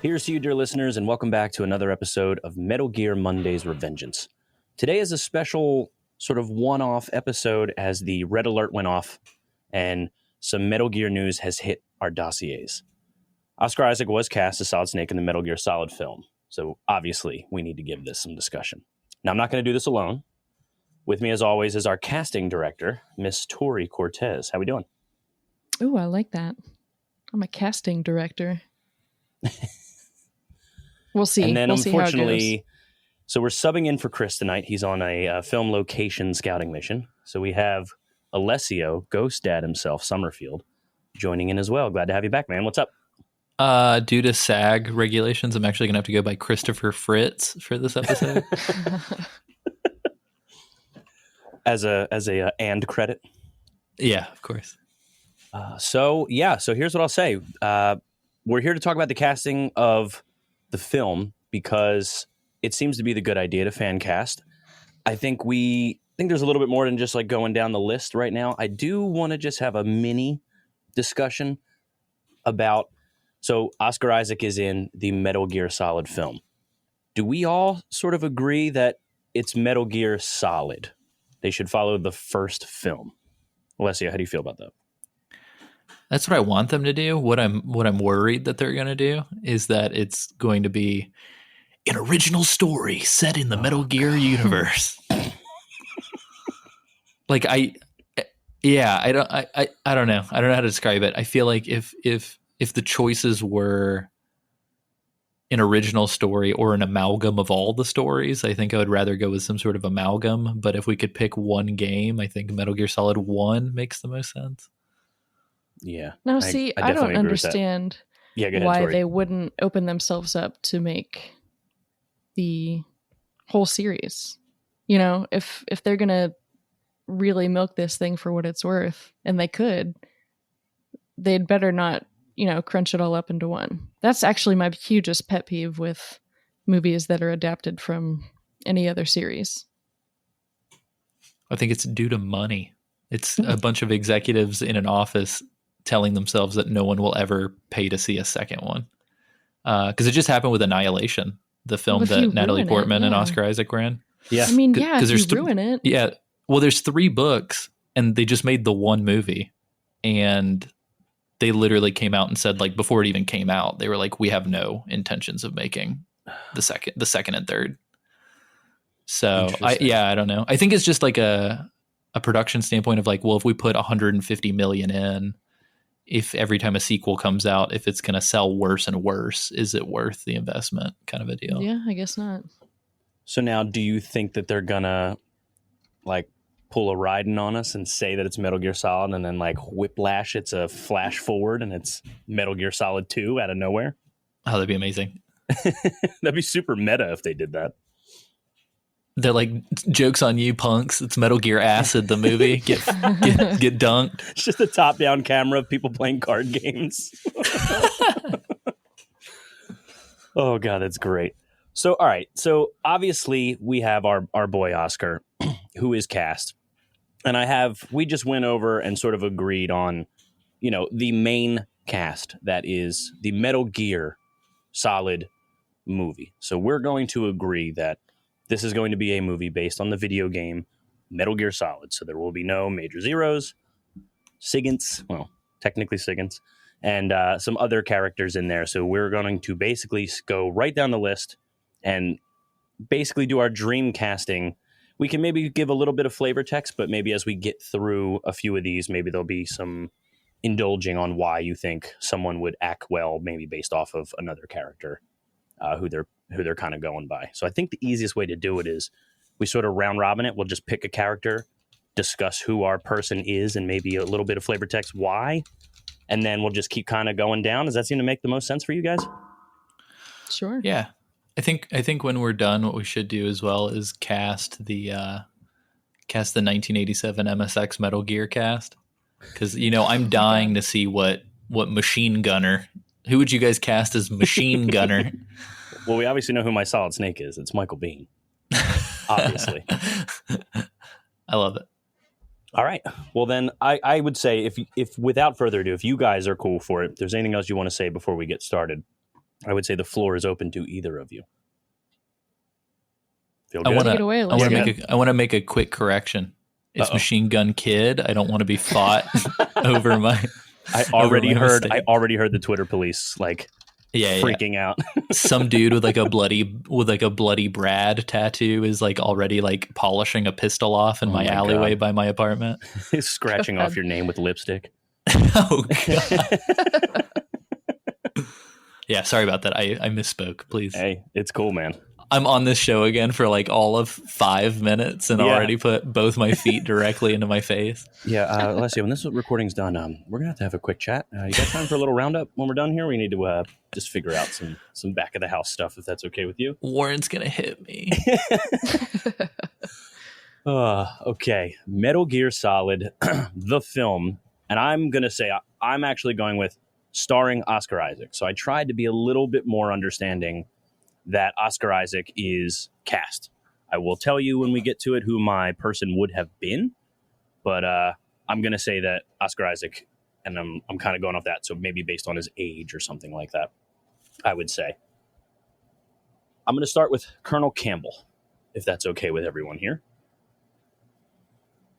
Here's to you, dear listeners, and welcome back to another episode of Metal Gear Monday's Revengeance. Today is a special sort of one-off episode as the red alert went off and some Metal Gear news has hit our dossiers. Oscar Isaac was cast as Solid Snake in the Metal Gear Solid film, so obviously we need to give this some discussion. Now, I'm not going to do this alone. With me, as always, is our casting director, Miss Tori Cortez. How we doing? Ooh, I like that. I'm a casting director. We'll see. And then, we'll unfortunately, see how it goes. So we're subbing in for Chris tonight. He's on a film location scouting mission. So we have Alessio, Ghost Dad himself, Summerfield, joining in as well. Glad to have you back, man. What's up? Due to SAG regulations, I'm actually going to have to go by Christopher Fritz for this episode. as a and credit. Yeah, of course. So here's what I'll say. We're here to talk about the casting of the film because it seems to be the good idea to fan cast. I think there's a little bit more than just like going down the list right now. I do want to just have a mini discussion about, so Oscar Isaac is in the Metal Gear Solid film. Do we all sort of agree that it's Metal Gear Solid? They should follow the first film. Alessio, how do you feel about that? That's what I want them to do. What I'm worried that they're going to do is that it's going to be an original story set in the Metal Gear universe. Like I don't know. I don't know how to describe it. I feel like if the choices were an original story or an amalgam of all the stories, I think I would rather go with some sort of amalgam. But if we could pick one game, I think Metal Gear Solid 1 makes the most sense. Yeah. Now, see, I don't understand go ahead, why Tori. they wouldn't open themselves up to make the whole series. You know, if they're going to really milk this thing for what it's worth, and they could, they'd better not, crunch it all up into one. That's actually my hugest pet peeve with movies that are adapted from any other series. I think it's due to money. It's a bunch of executives in an office telling themselves that no one will ever pay to see a second one. Because it just happened with Annihilation, the film that Natalie Portman and Oscar Isaac ran. Yeah. I mean, if you ruin it. Yeah. Well, there's 3 books, and they just made the one movie. And they literally came out and said, like, before it even came out, they were like, we have no intentions of making the second and third. So, I don't know. I think it's just like a production standpoint of like, well, if we put 150 million in, if every time a sequel comes out, if it's going to sell worse and worse, is it worth the investment kind of a deal? Yeah, I guess not. So now, do you think that they're gonna like pull a Raiden on us and say that it's Metal Gear Solid, and then like Whiplash, it's a flash forward and it's Metal Gear Solid 2 out of nowhere? Oh, that'd be amazing. That'd be super meta if they did that. They're like, jokes on you, punks. It's Metal Gear Acid, the movie. Get dunked. It's just a top-down camera of people playing card games. Oh, God, that's great. So, all right. So, obviously, we have our boy Oscar, who is cast. And we just went over and sort of agreed on, the main cast that is the Metal Gear Solid movie. So, we're going to agree that this is going to be a movie based on the video game Metal Gear Solid. So there will be no Major Zeros, Sigants, well, technically Sigants, and some other characters in there. So we're going to basically go right down the list and basically do our dream casting. We can maybe give a little bit of flavor text, but maybe as we get through a few of these, maybe there'll be some indulging on why you think someone would act well, maybe based off of another character who they're kind of going by. So I think the easiest way to do it is we sort of round robin it. We'll just pick a character, discuss who our person is, and maybe a little bit of flavor text why, and then we'll just keep kind of going down. Does that seem to make the most sense for you guys? Sure. Yeah. I think when we're done, what we should do as well is cast the 1987 MSX Metal Gear cast. Because, I'm dying to see what Machine Gunner. Who would you guys cast as Machine Gunner? Well, we obviously know who my Solid Snake is. It's Michael Biehn. Obviously. I love it. All right. Well, then I would say if without further ado, if you guys are cool for it, if there's anything else you want to say before we get started, I would say the floor is open to either of you. Feel I good? want Take it away, to. I want to Alessio. make a quick correction. It's Uh-oh. Machine Gun Kid. I don't want to be fought over my. I already over my heard. mistake. I already heard the Twitter police like freaking out. Some dude with like a bloody Brad tattoo is like already like polishing a pistol off in Oh my my alleyway God. by my apartment. He's scratching off your name with lipstick. Oh God. Yeah, sorry about that. I misspoke. Please. Hey, it's cool, man. I'm on this show again for like all of 5 minutes and Yeah. already put both my feet directly into my face. Yeah, Alessio, when this recording's done, we're gonna have a quick chat. You got time for a little roundup when we're done here? We need to just figure out some back of the house stuff, if that's okay with you. Warren's gonna hit me. Okay, Metal Gear Solid, the film, and I'm gonna say I'm actually going with starring Oscar Isaac. So I tried to be a little bit more understanding that Oscar Isaac is cast. I will tell you when we get to it who my person would have been, but I'm going to say that Oscar Isaac, and I'm kind of going off that, so maybe based on his age or something like that, I would say. I'm going to start with Colonel Campbell, if that's okay with everyone here.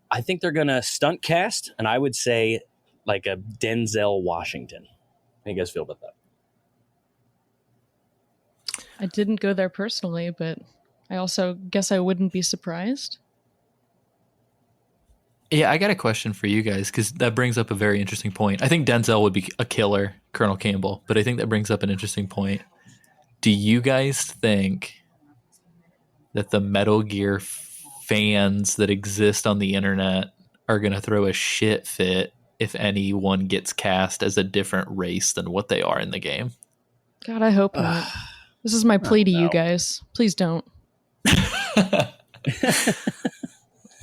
I think they're going to stunt cast, and I would say like a Denzel Washington. How do you guys feel about that? I didn't go there personally, but I also guess I wouldn't be surprised. Yeah, I got a question for you guys because that brings up a very interesting point. I think Denzel would be a killer, Colonel Campbell, but I think that brings up an interesting point. Do you guys think that the Metal Gear fans that exist on the internet are going to throw a shit fit if anyone gets cast as a different race than what they are in the game? God, I hope not. This is my plea to you guys. Please don't.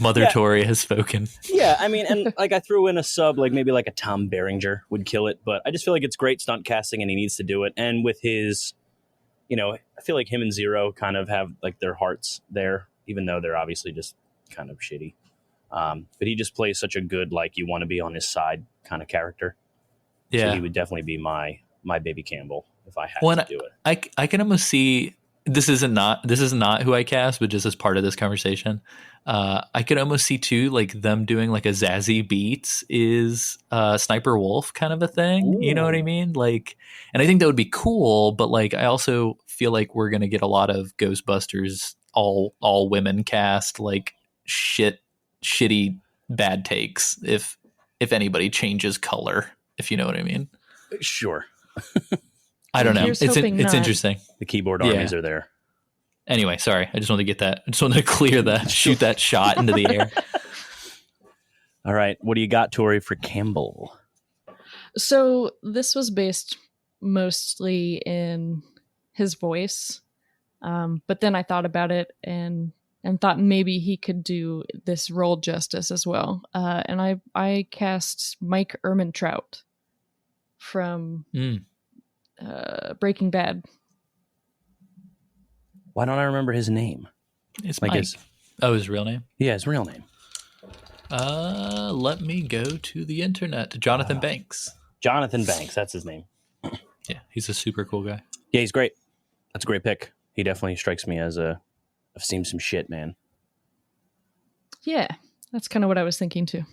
Mother Tori has spoken. Yeah, I mean, and like I threw in a sub, like maybe like a Tom Berenger would kill it, but I just feel like it's great stunt casting and he needs to do it. And with his, I feel like him and Zero kind of have like their hearts there, even though they're obviously just kind of shitty. But he just plays such a good, like you want to be on his side kind of character. Yeah. So he would definitely be my baby Campbell if I had to do it. I can almost see this is not who I cast, but just as part of this conversation, I could almost see too like them doing like a Zazie Beetz is Sniper Wolf kind of a thing. Ooh. You know what I mean? Like, and I think that would be cool, but like I also feel like we're gonna get a lot of Ghostbusters all women cast, like shitty bad takes if anybody changes color, if you know what I mean. Sure. I don't know. Here's It's hoping not. interesting. The keyboard armies are there. Anyway, sorry. I just wanted to get that. I just wanted to clear that, shoot that shot into the air. All right. What do you got, Tori, for Campbell? So this was based mostly in his voice. But then I thought about it and thought maybe he could do this role justice as well. And I cast Mike Ehrmantraut from Breaking Bad. Why don't I remember his name? It's Like Mike. His real name? Yeah, his real name. Let me go to the internet. Jonathan Banks. Jonathan Banks, that's his name. Yeah, he's a super cool guy. Yeah, he's great. That's a great pick. He definitely strikes me as I've seen some shit, man. Yeah, that's kind of what I was thinking too.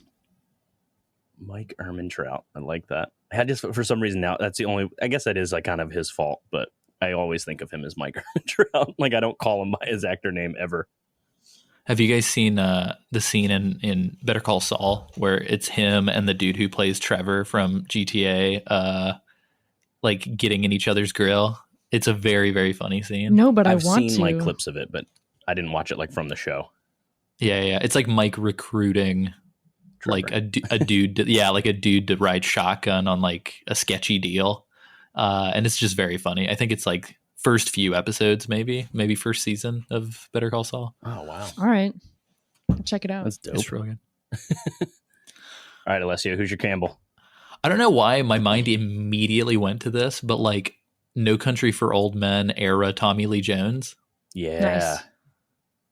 Mike Ehrmantraut. I like that. I just, for some reason now, that's the only, I guess that is like kind of his fault, but I always think of him as Mike Ehrmantraut. Like I don't call him by his actor name ever. Have you guys seen the scene in Better Call Saul where it's him and the dude who plays Trevor from GTA like getting in each other's grill? It's a very, very funny scene. No, but I've I want seen to. like clips of it, but I didn't watch it like from the show. Yeah. It's like Mike recruiting Trevor. like a dude to ride shotgun on like a sketchy deal. And it's just very funny. I think it's like first few episodes, maybe first season of Better Call Saul. Oh, wow. All right, check it out. That's dope. It's real good. All right, Alessio, who's your Campbell? I don't know why my mind immediately went to this, but like No Country for Old Men era Tommy Lee Jones. Yeah. Nice.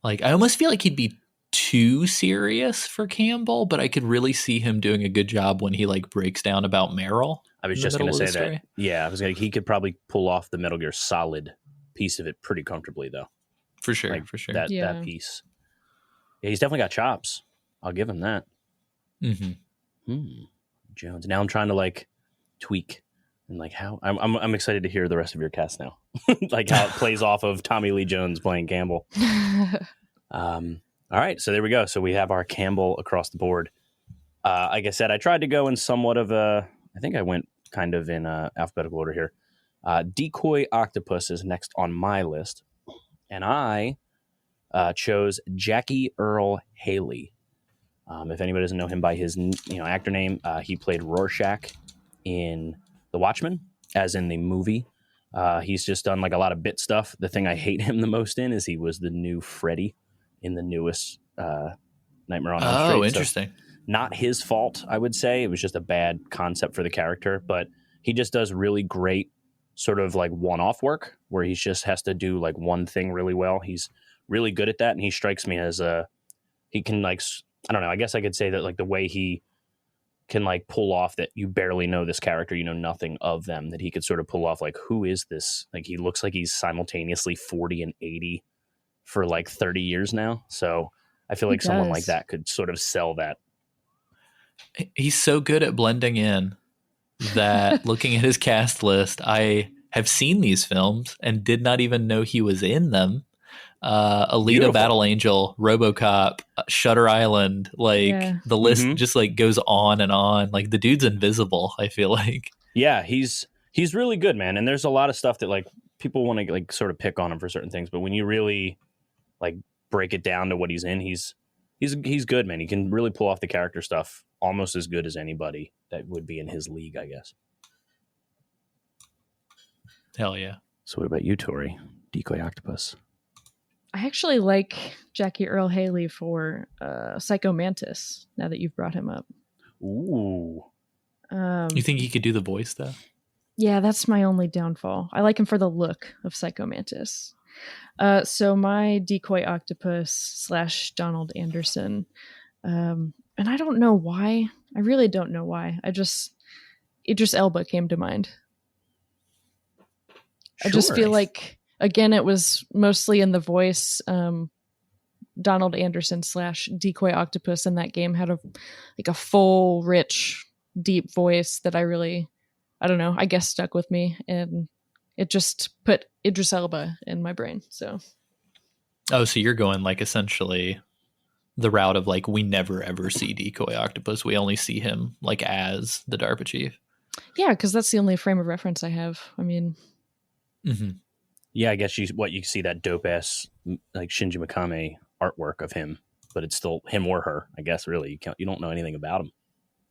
Like I almost feel like he'd be too serious for Campbell, but I could really see him doing a good job when he like breaks down about Meryl. I was in the just going to middle say of the that. story. Yeah, I was like, he could probably pull off the Metal Gear Solid piece of it pretty comfortably, though. For sure, Like for sure. that piece. Yeah, he's definitely got chops. I'll give him that. Jones. Now I'm trying to like tweak and like how I'm excited to hear the rest of your cast now, like how it plays off of Tommy Lee Jones playing Campbell. All right, so there we go. So we have our Campbell across the board. Like I said, I tried to go in somewhat of a. I think I went kind of in alphabetical order here. Decoy Octopus is next on my list, and I chose Jackie Earl Haley. If anybody doesn't know him by his actor name, he played Rorschach in The Watchmen, as in the movie. He's just done like a lot of bit stuff. The thing I hate him the most in is he was the new Freddy in the newest Nightmare on Elm Street. Oh, interesting. So not his fault, I would say. It was just a bad concept for the character, but he just does really great sort of like one-off work where he just has to do like one thing really well. He's really good at that, and he strikes me as he can like, I don't know, I guess I could say that like the way he can like pull off that you barely know this character, you know nothing of them, that he could sort of pull off like, who is this? Like he looks like he's simultaneously 40 and 80 for like 30 years now. So I feel like someone like that could sort of sell that. He's so good at blending in that looking at his cast list, I have seen these films and did not even know he was in them. Alita, Beautiful. Battle Angel, RoboCop, Shutter Island, like the list just like goes on and on. Like the dude's invisible, I feel like. Yeah, he's really good, man. And there's a lot of stuff that like people want to like sort of pick on him for certain things, but when you really like break it down to what he's in, he's good, man. He can really pull off the character stuff almost as good as anybody that would be in his league, I guess. Hell yeah. So what about you, Tori? Decoy Octopus. I actually like Jackie Earl Haley for Psycho Mantis, now that you've brought him up. Ooh. You think he could do the voice, though? Yeah, that's my only downfall. I like him for the look of Psycho Mantis. So my Decoy Octopus / Donald Anderson, and I don't know why. I really don't know why. Idris Elba came to mind. Sure. I just feel like, again, it was mostly in the voice. Donald Anderson / Decoy Octopus in that game had a full, rich, deep voice that I don't know, I guess stuck with me, and it just put Idris Elba in my brain. So you're going like essentially the route of like, we never ever see Decoy Octopus. We only see him like as the DARPA chief. Yeah, because that's the only frame of reference I have. I mean, yeah, I guess you see that dope ass like Shinji Mikami artwork of him, but it's still him or her. I guess really you don't know anything about him.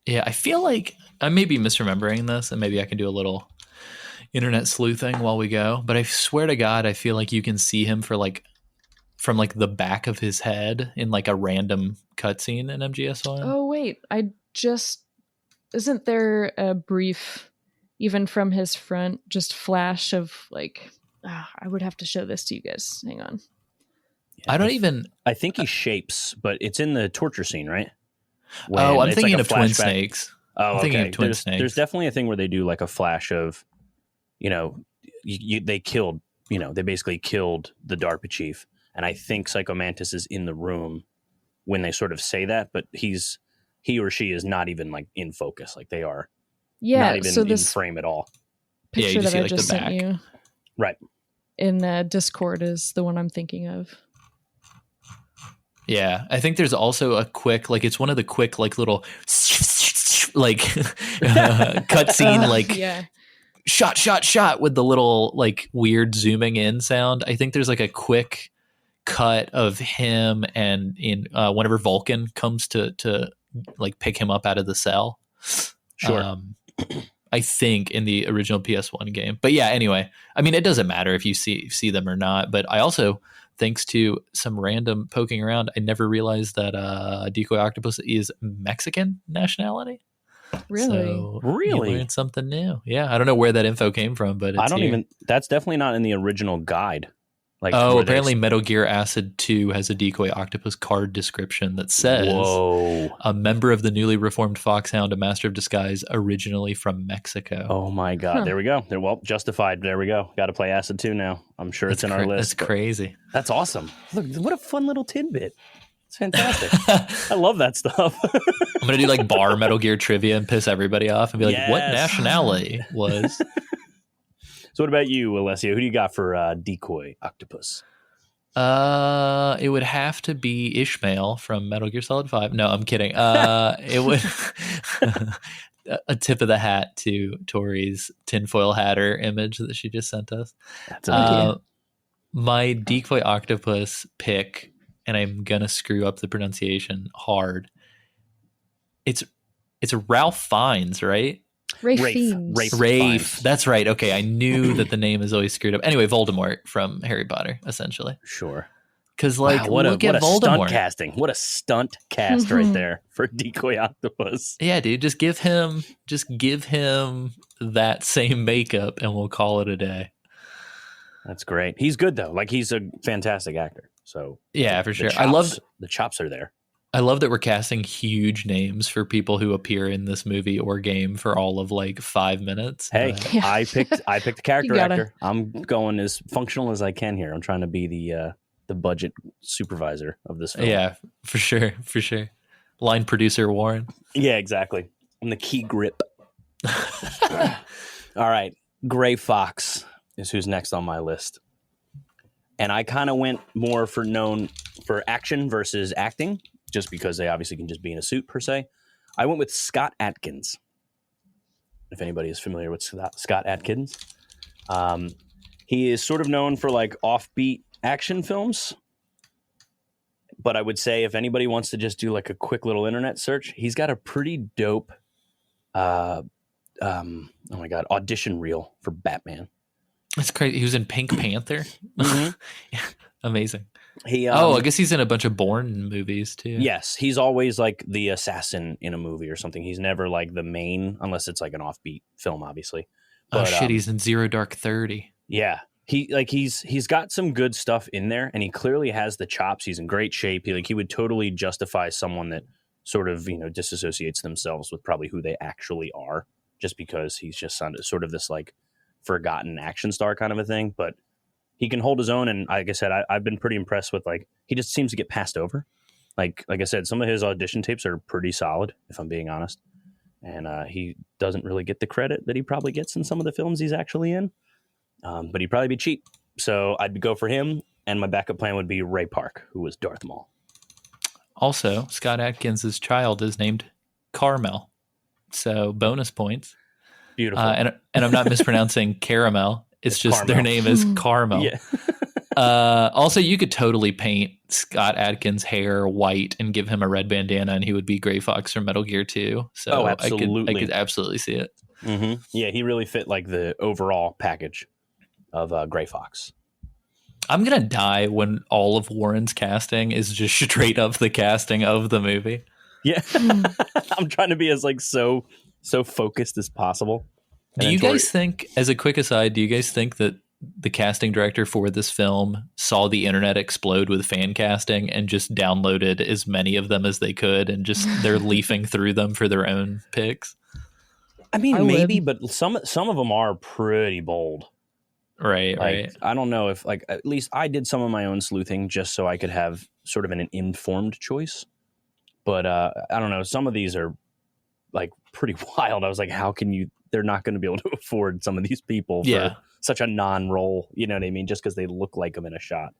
Yeah, I feel like I may be misremembering this, and maybe I can do a little internet sleuthing while we go. But I swear to God, I feel like you can see him from like the back of his head in like a random cutscene in MGS1. Oh wait, isn't there a brief, even from his front, just flash of like? I would have to show this to you guys. Hang on. Yeah, I think he shapes, but it's in the torture scene, right? I'm thinking of Twin Snakes. Oh, I'm thinking okay. of Twin Snakes. There's definitely a thing where they do like a flash of, they killed, they basically killed the DARPA chief. And I think Psycho Mantis is in the room when they sort of say that, but he or she is not even like in focus. Like they are not even in frame at all. Picture that I just sent you. Right. In Discord is the one I'm thinking of. Yeah, I think there's also a quick, like it's one of the quick like little like cutscene like shot with the little like weird zooming in sound. I think there's like a quick cut of him and in whenever Vulcan comes to like pick him up out of the cell. Sure. I think in the original PS1 game. But yeah, anyway, I mean, it doesn't matter if you see them or not. But I also, thanks to some random poking around, I never realized that Decoy Octopus is Mexican nationality. Really? So really? You learned something new. Yeah, I don't know where that info came from, but it's that's definitely not in the original guide. Like, apparently Metal Gear Acid 2 has a decoy octopus card description that says, whoa, a member of the newly reformed Foxhound, a master of disguise, originally from Mexico. oh my God, there we go. Well, justified. There we go. Got to play Acid 2 now. I'm sure it's in our list. That's crazy. That's awesome. Look, what a fun little tidbit. It's fantastic. I love that stuff. I'm going to do like bar Metal Gear trivia and piss everybody off and be like, Yes. what nationality was? So what about you, Alessio? Who do you got for decoy octopus? It would have to be Ishmael from Metal Gear Solid 5. No, I'm kidding. It would a tip of the hat to Tori's tinfoil hatter image that she just sent us. That's amazing. My decoy octopus pick, and I'm gonna screw up the pronunciation hard. It's Ralph Fiennes, right? Rafe. That's right. Okay, I knew that the name is always screwed up. Anyway, Voldemort from Harry Potter, essentially. Sure. Because look what at a Voldemort. stunt casting. What a stunt cast right there for decoy octopus. Yeah, dude, just give him that same makeup, and we'll call it a day. That's great. He's good though. Like, he's a fantastic actor. So yeah, for sure. The chops are there. I love that we're casting huge names for people who appear in this movie or game for all of like 5 minutes. Hey, I picked a character actor. I'm going as functional as I can here. I'm trying to be the budget supervisor of this film. Yeah, for sure. Line producer Warren. Yeah, exactly. I'm the key grip. All right, Gray Fox is who's next on my list. And I kind of went more for action versus acting, just because they obviously can just be in a suit per se. I went with Scott Adkins. If anybody is familiar with Scott Adkins. He is sort of known for like offbeat action films. But I would say if anybody wants to just do like a quick little internet search, he's got a pretty dope audition reel for Batman. That's crazy. He was in Pink Panther. Mm-hmm. Yeah, amazing. I guess he's in a bunch of Bourne movies too. Yes, he's always like the assassin in a movie or something. He's never like the main, unless it's like an offbeat film, obviously. But, he's in Zero Dark 30. Yeah, he's got some good stuff in there, and he clearly has the chops. He's in great shape. He would totally justify someone that sort of disassociates themselves with probably who they actually are, just because he's just sort of this like forgotten action star kind of a thing. But he can hold his own, and like I said, I've been pretty impressed with, like, he just seems to get passed over. Like I said, some of his audition tapes are pretty solid, if I'm being honest, and he doesn't really get the credit that he probably gets in some of the films he's actually in. But he'd probably be cheap, so I'd go for him. And my backup plan would be Ray Park, who was Darth Maul. Also, Scott Adkins' child is named Carmel, so bonus points. Beautiful. And I'm not mispronouncing caramel. It's just Carmel. Their name is Carmel. Yeah. Also, you could totally paint Scott Adkins' hair white and give him a red bandana, and he would be Gray Fox from Metal Gear 2. So absolutely. I could absolutely see it. Mm-hmm. Yeah, he really fit like the overall package of Gray Fox. I'm gonna die when all of Warren's casting is just straight up the casting of the movie. Yeah. I'm trying to be as like so focused as possible. Do you guys think, as a quick aside, do you guys think that the casting director for this film saw the internet explode with fan casting and just downloaded as many of them as they could, and just they're leafing through them for their own picks? I mean, maybe, but some of them are pretty bold. Right, like, right. I don't know if, like, at least I did some of my own sleuthing just so I could have sort of an informed choice. But I don't know. Some of these are like pretty wild. I was like, how can you? They're not going to be able to afford some of these people for such a non-role. You know what I mean? Just because they look like them in a shot.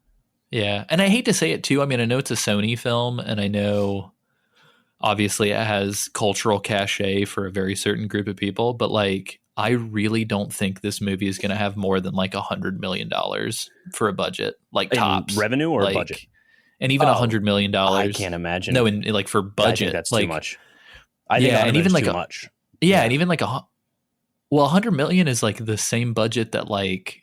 Yeah, and I hate to say it too. I mean, I know it's a Sony film, and I know obviously it has cultural cachet for a very certain group of people, but like, I really don't think this movie is going to have more than like $100 million for a budget, like tops. In revenue or like, budget? And even $100 million. I can't imagine. No, in like for budget, I think that's like, too much. I think and even like too much. Yeah, and even like $100 million is like the same budget that like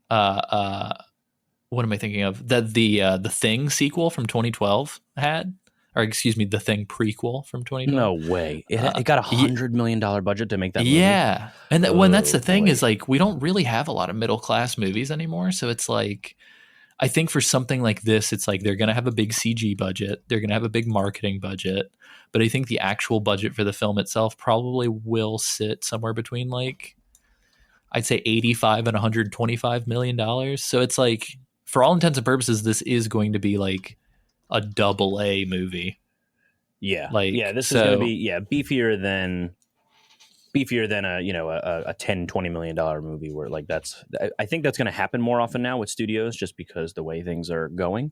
what am I thinking of? That the Thing sequel from 2012 had. Or excuse me, the Thing prequel from 2012. No way. It got $100 million budget to make that movie? Yeah. And when that's the thing, is like, we don't really have a lot of middle class movies anymore. So it's like, I think for something like this, it's like they're going to have a big CG budget. They're going to have a big marketing budget. But I think the actual budget for the film itself probably will sit somewhere between like, I'd say 85 and $125 million. So it's like, for all intents and purposes, this is going to be like a double A movie. Yeah. Like, yeah, this is going to be beefier than a, you know, a $10-20 million movie where like I think that's going to happen more often now with studios just because the way things are going.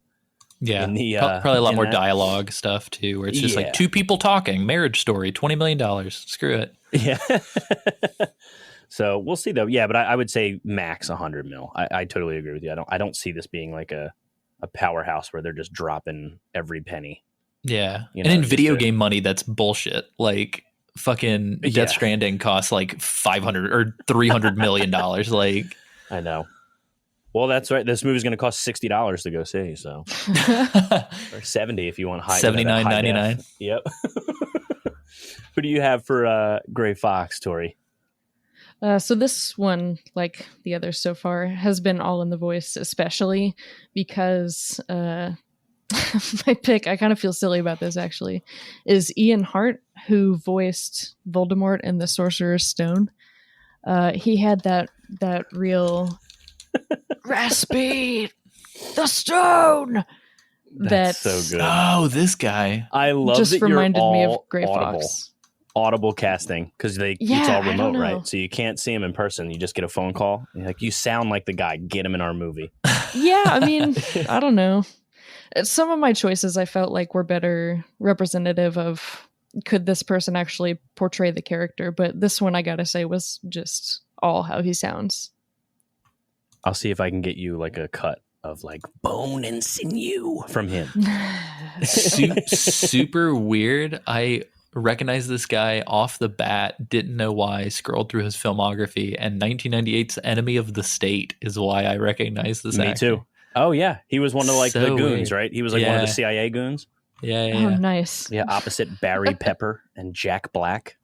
Yeah. The, probably a lot more dialogue stuff too, where it's just like two people talking, marriage story, $20 million. Screw it. Yeah. So we'll see though. Yeah, but I would say max 100 mil. I totally agree with you. I don't see this being like a powerhouse where they're just dropping every penny. Yeah. You know, and in video game money, that's bullshit. Like fucking Death Stranding costs like $500 or $300 million. Like, I know. Well, that's right. This movie's going to cost $60 to go see. So, or $70 if you want high. $79.99. Yep. Who do you have for Gray Fox, Tori? So this one, like the others so far, has been all in the voice, especially because my pick, I kind of feel silly about this actually, is Ian Hart, who voiced Voldemort in The Sorcerer's Stone. He had that real raspy, the stone. That's so good. Oh, this guy. I love just that reminded you're all me of Gray Fox. Audible casting because it's all remote, right? So you can't see him in person. You just get a phone call. Like, you sound like the guy. Get him in our movie. Yeah, I mean, I don't know. Some of my choices I felt like were better representative of could this person actually portray the character, but this one I gotta say was just all how he sounds. I'll see if I can get you like a cut of like bone and sinew from him. Super weird. I recognized this guy off the bat, didn't know why, scrolled through his filmography, and 1998's Enemy of the State is why I recognize this actor. Me too. Oh yeah, he was one of like the goons, weird. right? He was like one of the CIA goons. Yeah. Oh, nice. Yeah, opposite Barry Pepper and Jack Black.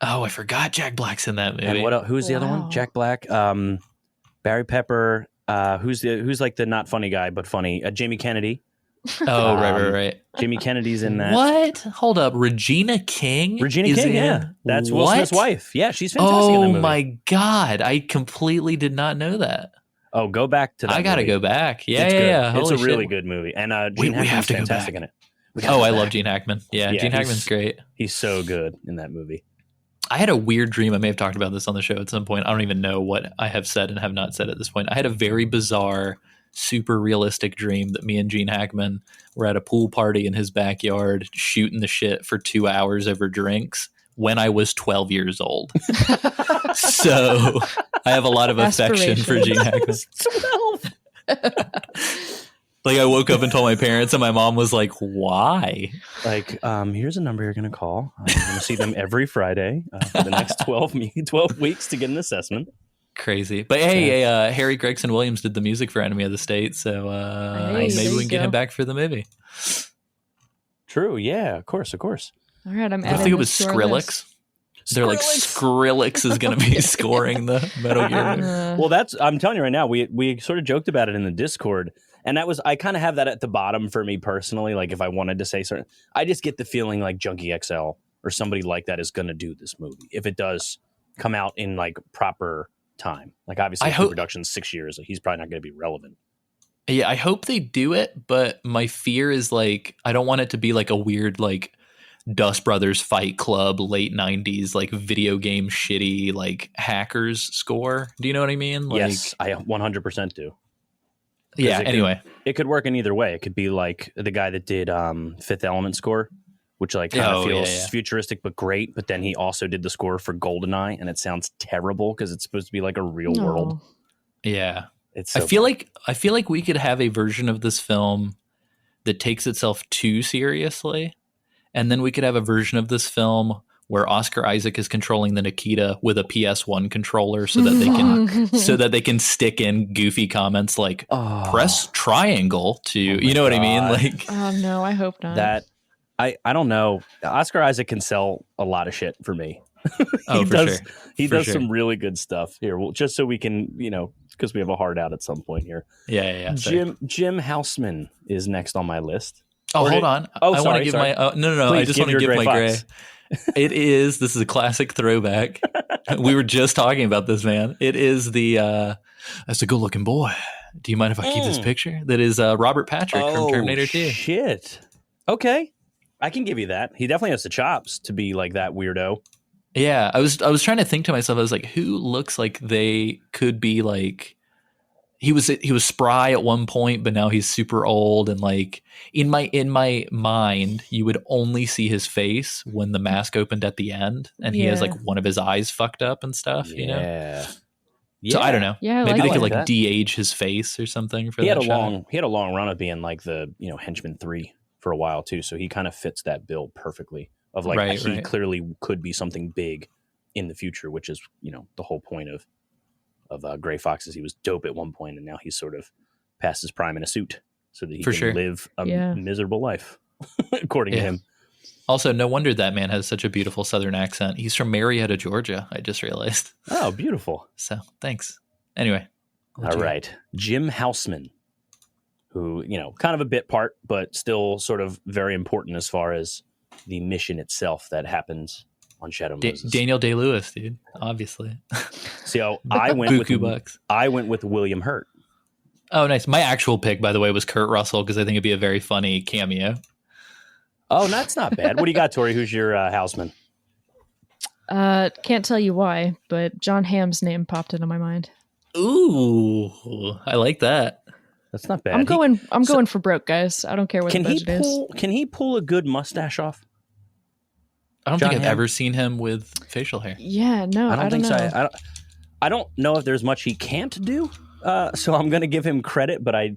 Oh, I forgot Jack Black's in that movie. And what else? Who's the other one? Jack Black, Barry Pepper. Who's like the not funny guy but funny? Jamie Kennedy. Oh, right. Jamie Kennedy's in that. What? Hold up. Regina King? Yeah. That's Will Smith's wife. Yeah, she's fantastic in the movie. Oh, my God. I completely did not know that. Oh, go back to that. I got to go back. Yeah. It's a really good movie. And Gene Hackman's fantastic in it. I love Gene Hackman. Yeah, Gene Hackman's great. He's so good in that movie. I had a weird dream. I may have talked about this on the show at some point. I don't even know what I have said and have not said at this point. I had a very bizarre, super realistic dream that me and Gene Hackman were at a pool party in his backyard shooting the shit for 2 hours over drinks when I was 12 years old. So I have a lot of affection for Gene Hackman. 12. Like, I woke up and told my parents, and my mom was like, why? Like, here's a number you're going to call. I'm going to see them every Friday for the next 12 weeks to get an assessment. Crazy. But hey, Harry Gregson Williams did the music for Enemy of the State, so maybe we can get him back for the movie. True. Yeah, of course. All right, I'm adding I think it was Skrillex. They're like, Skrillex is going to be scoring the Metal Gear movie. Well, I'm telling you right now, we sort of joked about it in the Discord, and I kind of have that at the bottom for me personally. Like, if I wanted to say certain, I just get the feeling like Junkie XL or somebody like that is going to do this movie if it does come out in like proper time. Like, obviously, production's 6 years, so he's probably not going to be relevant. Yeah, I hope they do it, but my fear is like I don't want it to be like a weird like Dust Brothers Fight Club late 90s like video game shitty like hackers score. Do you know what I mean? Like, yes, I 100% do. Yeah, anyway. It could work in either way. It could be like the guy that did Fifth Element score, which like kind of feels futuristic but great, but then he also did the score for GoldenEye, and it sounds terrible because it's supposed to be like a real world. Yeah. It's so I feel like we could have a version of this film that takes itself too seriously, and then we could have a version of this film where Oscar Isaac is controlling the Nikita with a PS1 controller so that they can stick in goofy comments like press triangle to you know what I mean? Like, oh no, I hope not. That I don't know. Oscar Isaac can sell a lot of shit for me. Oh, for sure. He For does sure. some really good stuff here. Well, just so we can, because we have a hard out at some point here. Yeah. Sorry. Jim Houseman is next on my list. Oh, Or hold did- on. Oh, I want sorry, to give sorry. my no. I Please just give want to your give Gray my Fox. gray. This is a classic throwback. We were just talking about this, man. It is that's a good looking boy. Do you mind if I keep this picture? That is Robert Patrick from Terminator 2. Shit. Okay. I can give you that. He definitely has the chops to be like that weirdo. Yeah, I was trying to think to myself. I was like, who looks like they could be like? He was spry at one point, but now he's super old. And like in my mind, you would only see his face when the mask opened at the end, and he has like one of his eyes fucked up and stuff. Yeah. You know. Yeah. So I don't know. Yeah, maybe they could like like that. de-age his face or something for He that had a shot. long run of being like the Henchman 3 for a while too, so he kind of fits that bill perfectly. Of like he clearly could be something big in the future, which is the whole point of Gray Fox is he was dope at one point, and now he's sort of past his prime in a suit, so that he can live a miserable life, according to him. Also, no wonder that man has such a beautiful Southern accent. He's from Marietta, Georgia. I just realized. Oh, beautiful. So thanks. Anyway. All right. Jim Houseman, who, kind of a bit part, but still sort of very important as far as the mission itself that happens on Shadow Moses. Daniel Day-Lewis, dude. Obviously. So I went with William Hurt. Oh, nice. My actual pick, by the way, was Kurt Russell because I think it'd be a very funny cameo. Oh, that's not bad. What do you got, Tori? Who's your Houseman? Can't tell you why, but John Hamm's name popped into my mind. Ooh, I like that. That's not bad. I'm going for broke, guys. I don't care what the budget is. Can he pull a good mustache off? I don't think I've ever seen him with facial hair. Yeah, no, I don't think know. So. I don't know if there's much he can't do. So I'm going to give him credit, but I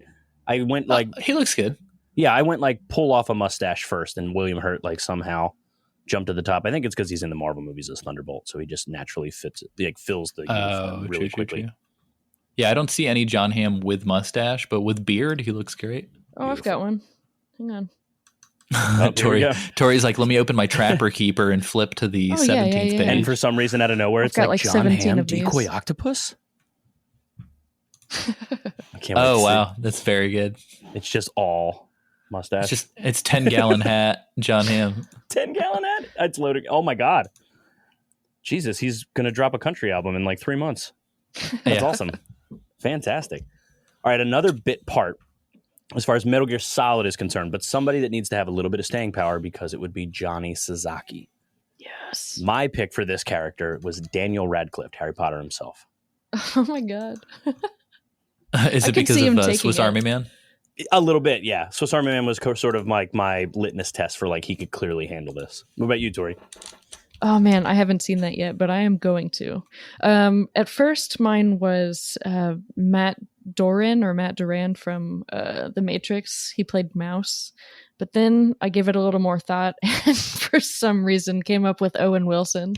went like he looks good. Yeah, I went like pull off a mustache first, and William Hurt like somehow jumped to the top. I think it's because he's in the Marvel movies as Thunderbolt, so he just naturally fits it, like fills the uniform really quickly. True. Yeah, I don't see any John Hamm with mustache, but with beard, he looks great. Oh, beautiful. I've got one. Hang on. Tori's like, let me open my Trapper Keeper and flip to the 17th page. And for some reason out of nowhere, it's like John Hamm Decoy these. Octopus. I can't wait wow, that's very good. It's just all mustache. It's 10-gallon hat, John Hamm. 10-gallon hat? It's loaded. Oh my God. Jesus, he's gonna drop a country album in like 3 months. That's awesome. Fantastic. All right, another bit part as far as Metal Gear Solid is concerned, but somebody that needs to have a little bit of staying power because it would be Johnny Sasaki. Yes. My pick for this character was Daniel Radcliffe, Harry Potter himself. Oh my God. Is it because of Swiss Army Man? A little bit, yeah. Swiss Army Man was sort of like my litmus test for like he could clearly handle this. What about you, Tori? Oh man, I haven't seen that yet, but I am going to. At first, mine was Matt Duran from The Matrix. He played Mouse. But then I gave it a little more thought and for some reason came up with Owen Wilson.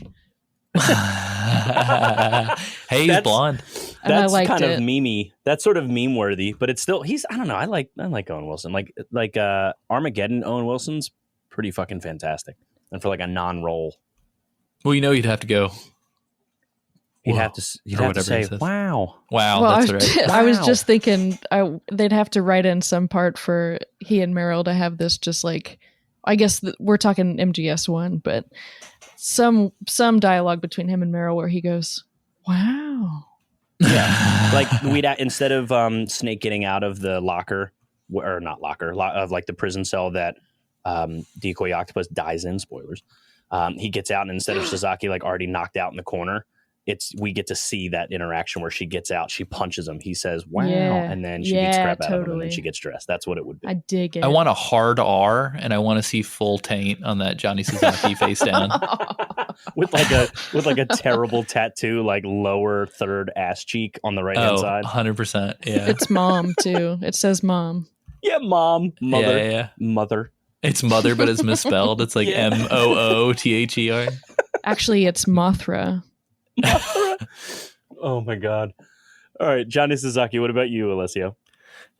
Hey, he's blonde. That's kind of memey. That's sort of meme worthy, but it's still I don't know. I like Owen Wilson. Like Armageddon, Owen Wilson's pretty fucking fantastic. And for like a non-role. Well, you'd have to go. You'd have to say, wow. Wow, well, that's right. I was just thinking they'd have to write in some part for he and Meryl to have this just like, I guess we're talking MGS 1, but some dialogue between him and Meryl where he goes, wow. Yeah. Like we'd instead of Snake getting out of the locker, or not locker, of like the prison cell that Decoy Octopus dies in, spoilers. He gets out, and instead of Sasaki like already knocked out in the corner, we get to see that interaction where she gets out, she punches him, he says wow, and then she beats crap out of him, and then she gets dressed. That's what it would be. I dig it. I want a hard R, and I want to see full taint on that Johnny Sasaki face down with like a terrible tattoo, like lower third ass cheek on the right hand side. 100%. Yeah, it's mom too. It says mom. Yeah, mom, mother, yeah. Mother. It's mother, but it's misspelled. It's like MOOTHER. Actually, it's Mothra. Oh my God. All right, Johnny Sasaki, what about you, Alessio?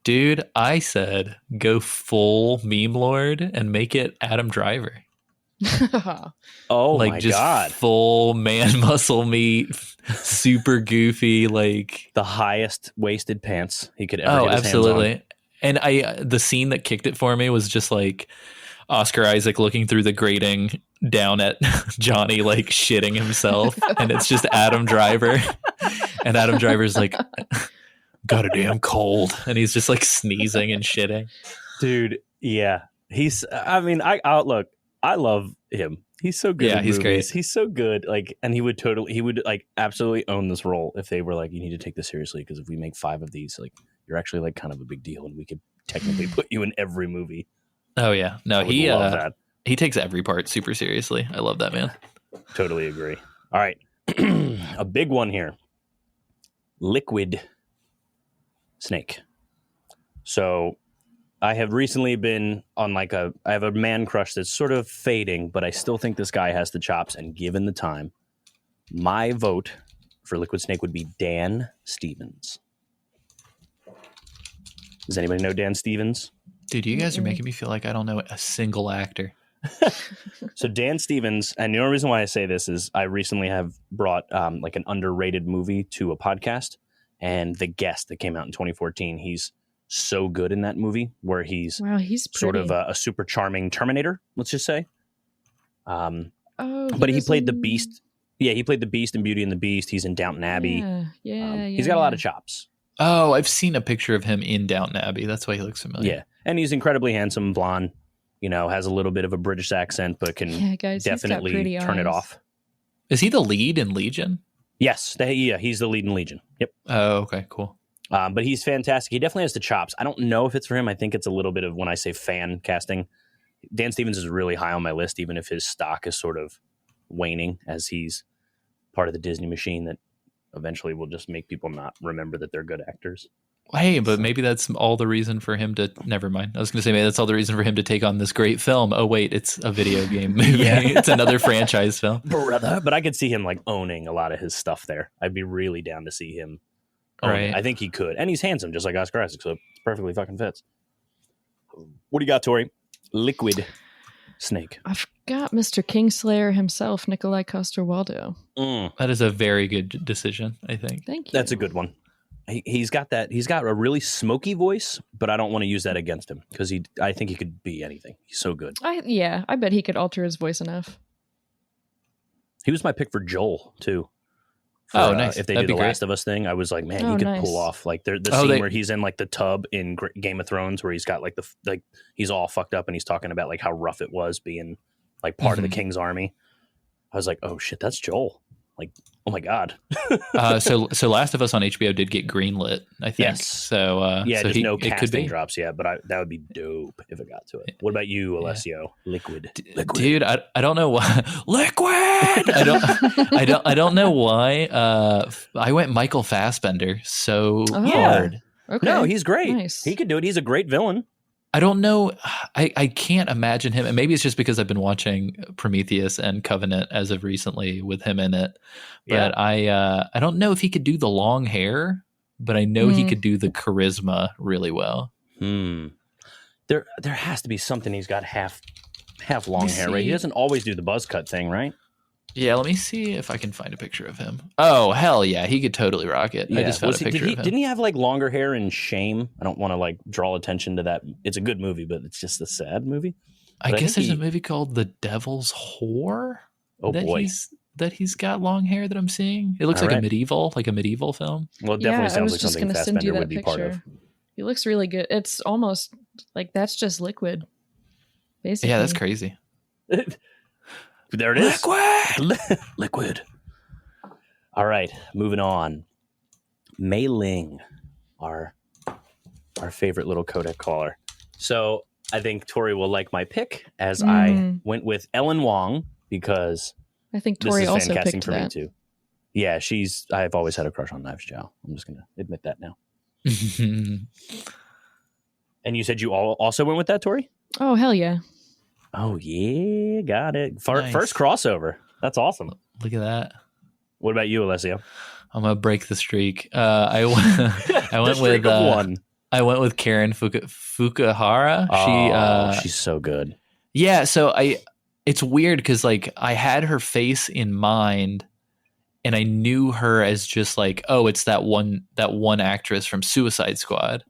Dude, I said go full meme lord and make it Adam Driver. Oh like my just God. full man muscle meat, super goofy, like The highest waisted pants he could ever get his absolutely. hands And the scene that kicked it for me was just like Oscar Isaac looking through the grating down at Johnny, like shitting himself, and it's just Adam Driver, and Adam Driver's like, got a damn cold, and he's just like sneezing and shitting. Dude, yeah. I look, I love him. He's so good. Yeah, in he's movies. great. He's so good. Like, and he would like absolutely own this role if they were like, you need to take this seriously because if we make 5 of these, like, you're actually like kind of a big deal, and we could technically put you in every movie. Oh yeah, no, I would love that. he takes every part super seriously. I love that man. Totally agree. All right, a big one here. Liquid Snake. So I have recently been on I have a man crush that's sort of fading, but I still think this guy has the chops. And given the time, my vote for Liquid Snake would be Dan Stevens. Does anybody know Dan Stevens? Dude, you guys are making me feel like I don't know a single actor. So Dan Stevens, and the only reason why I say this is I recently have brought like an underrated movie to a podcast, and The Guest that came out in 2014, he's so good in that movie where he's sort of a super charming Terminator, let's just say. But he played the Beast. Yeah, he played the Beast in Beauty and the Beast. He's in Downton Abbey. He's got a lot of chops. Oh, I've seen a picture of him in Downton Abbey. That's why he looks familiar. Yeah, and he's incredibly handsome, blonde. You know, has a little bit of a British accent, but can definitely turn it off. Is he the lead in Legion? Yes, he's the lead in Legion. Yep. Oh, okay, cool. But he's fantastic. He definitely has the chops. I don't know if it's for him. I think it's a little bit of when I say fan casting. Dan Stevens is really high on my list, even if his stock is sort of waning as he's part of the Disney machine that eventually will just make people not remember that they're good actors. Hey, but maybe that's all the reason for him to... Never mind. I was going to say maybe that's all the reason for him to take on this great film. Oh, wait, it's a video game movie. Yeah. It's another franchise film. Brother. But I could see him like owning a lot of his stuff there. I'd be really down to see him. Right. I think he could. And he's handsome, just like Oscar Isaac, so it perfectly fucking fits. What do you got, Tori? Liquid Snake. I've got Mr. Kingslayer himself, Nikolai Coster-Waldau. That is a very good decision, I think. Thank you. That's a good one. He's got a really smoky voice, but I don't want to use that against him because I think he could be anything. He's so good. I bet he could alter his voice enough. He was my pick for Joel too. Nice. If they do the Last of Us thing, I was like, man, he could pull off like the scene where he's in like the tub in Game of Thrones, where he's got like he's all fucked up and he's talking about like how rough it was being like part of the King's army. I was like, oh shit, that's Joel. Like, oh my god. So Last of Us on HBO did get greenlit, I think. Yes. So there's no casting drops yet, but that would be dope if it got to it. What about you, Alessio? Yeah. Liquid. Dude, I don't know why. Liquid. I don't know why. I went Michael Fassbender so hard. Okay. No, he's great. Nice. He could do it. He's a great villain. I don't know. I can't imagine him. And maybe it's just because I've been watching Prometheus and Covenant as of recently with him in it. But I don't know if he could do the long hair, but I know he could do the charisma really well. There has to be something he's got half long hair, right? He doesn't always do the buzz cut thing, right? Yeah, let me see if I can find a picture of him. Oh, hell yeah. He could totally rock it. Yeah. I just found a picture of him. Didn't he have like longer hair in Shame? I don't want to like draw attention to that. It's a good movie, but it's just a sad movie. I guess there's a movie called The Devil's Whore. Oh, boy. That he's got long hair that I'm seeing. It looks like a medieval film. Well, it definitely sounds like something Fassbender would be part of. He looks really good. It's almost like that's just Liquid, basically. Yeah, that's crazy. There it is. Liquid. All right, moving on. Mei Ling, our favorite little codec caller. So I think Tori will like my pick, as I went with Ellen Wong because I think Tori also picked for that. me too. Yeah, I've always had a crush on Knives Chow. I'm just gonna admit that now. And you said you also went with that, Tori? Oh hell yeah! Oh yeah, got it. First crossover. That's awesome. Look at that. What about you, Alessio? I'm gonna break the streak. I went with one. I went with Karen Fukuhara. She's so good. Yeah. So it's weird because like I had her face in mind, and I knew her as just like, oh, it's that one actress from Suicide Squad.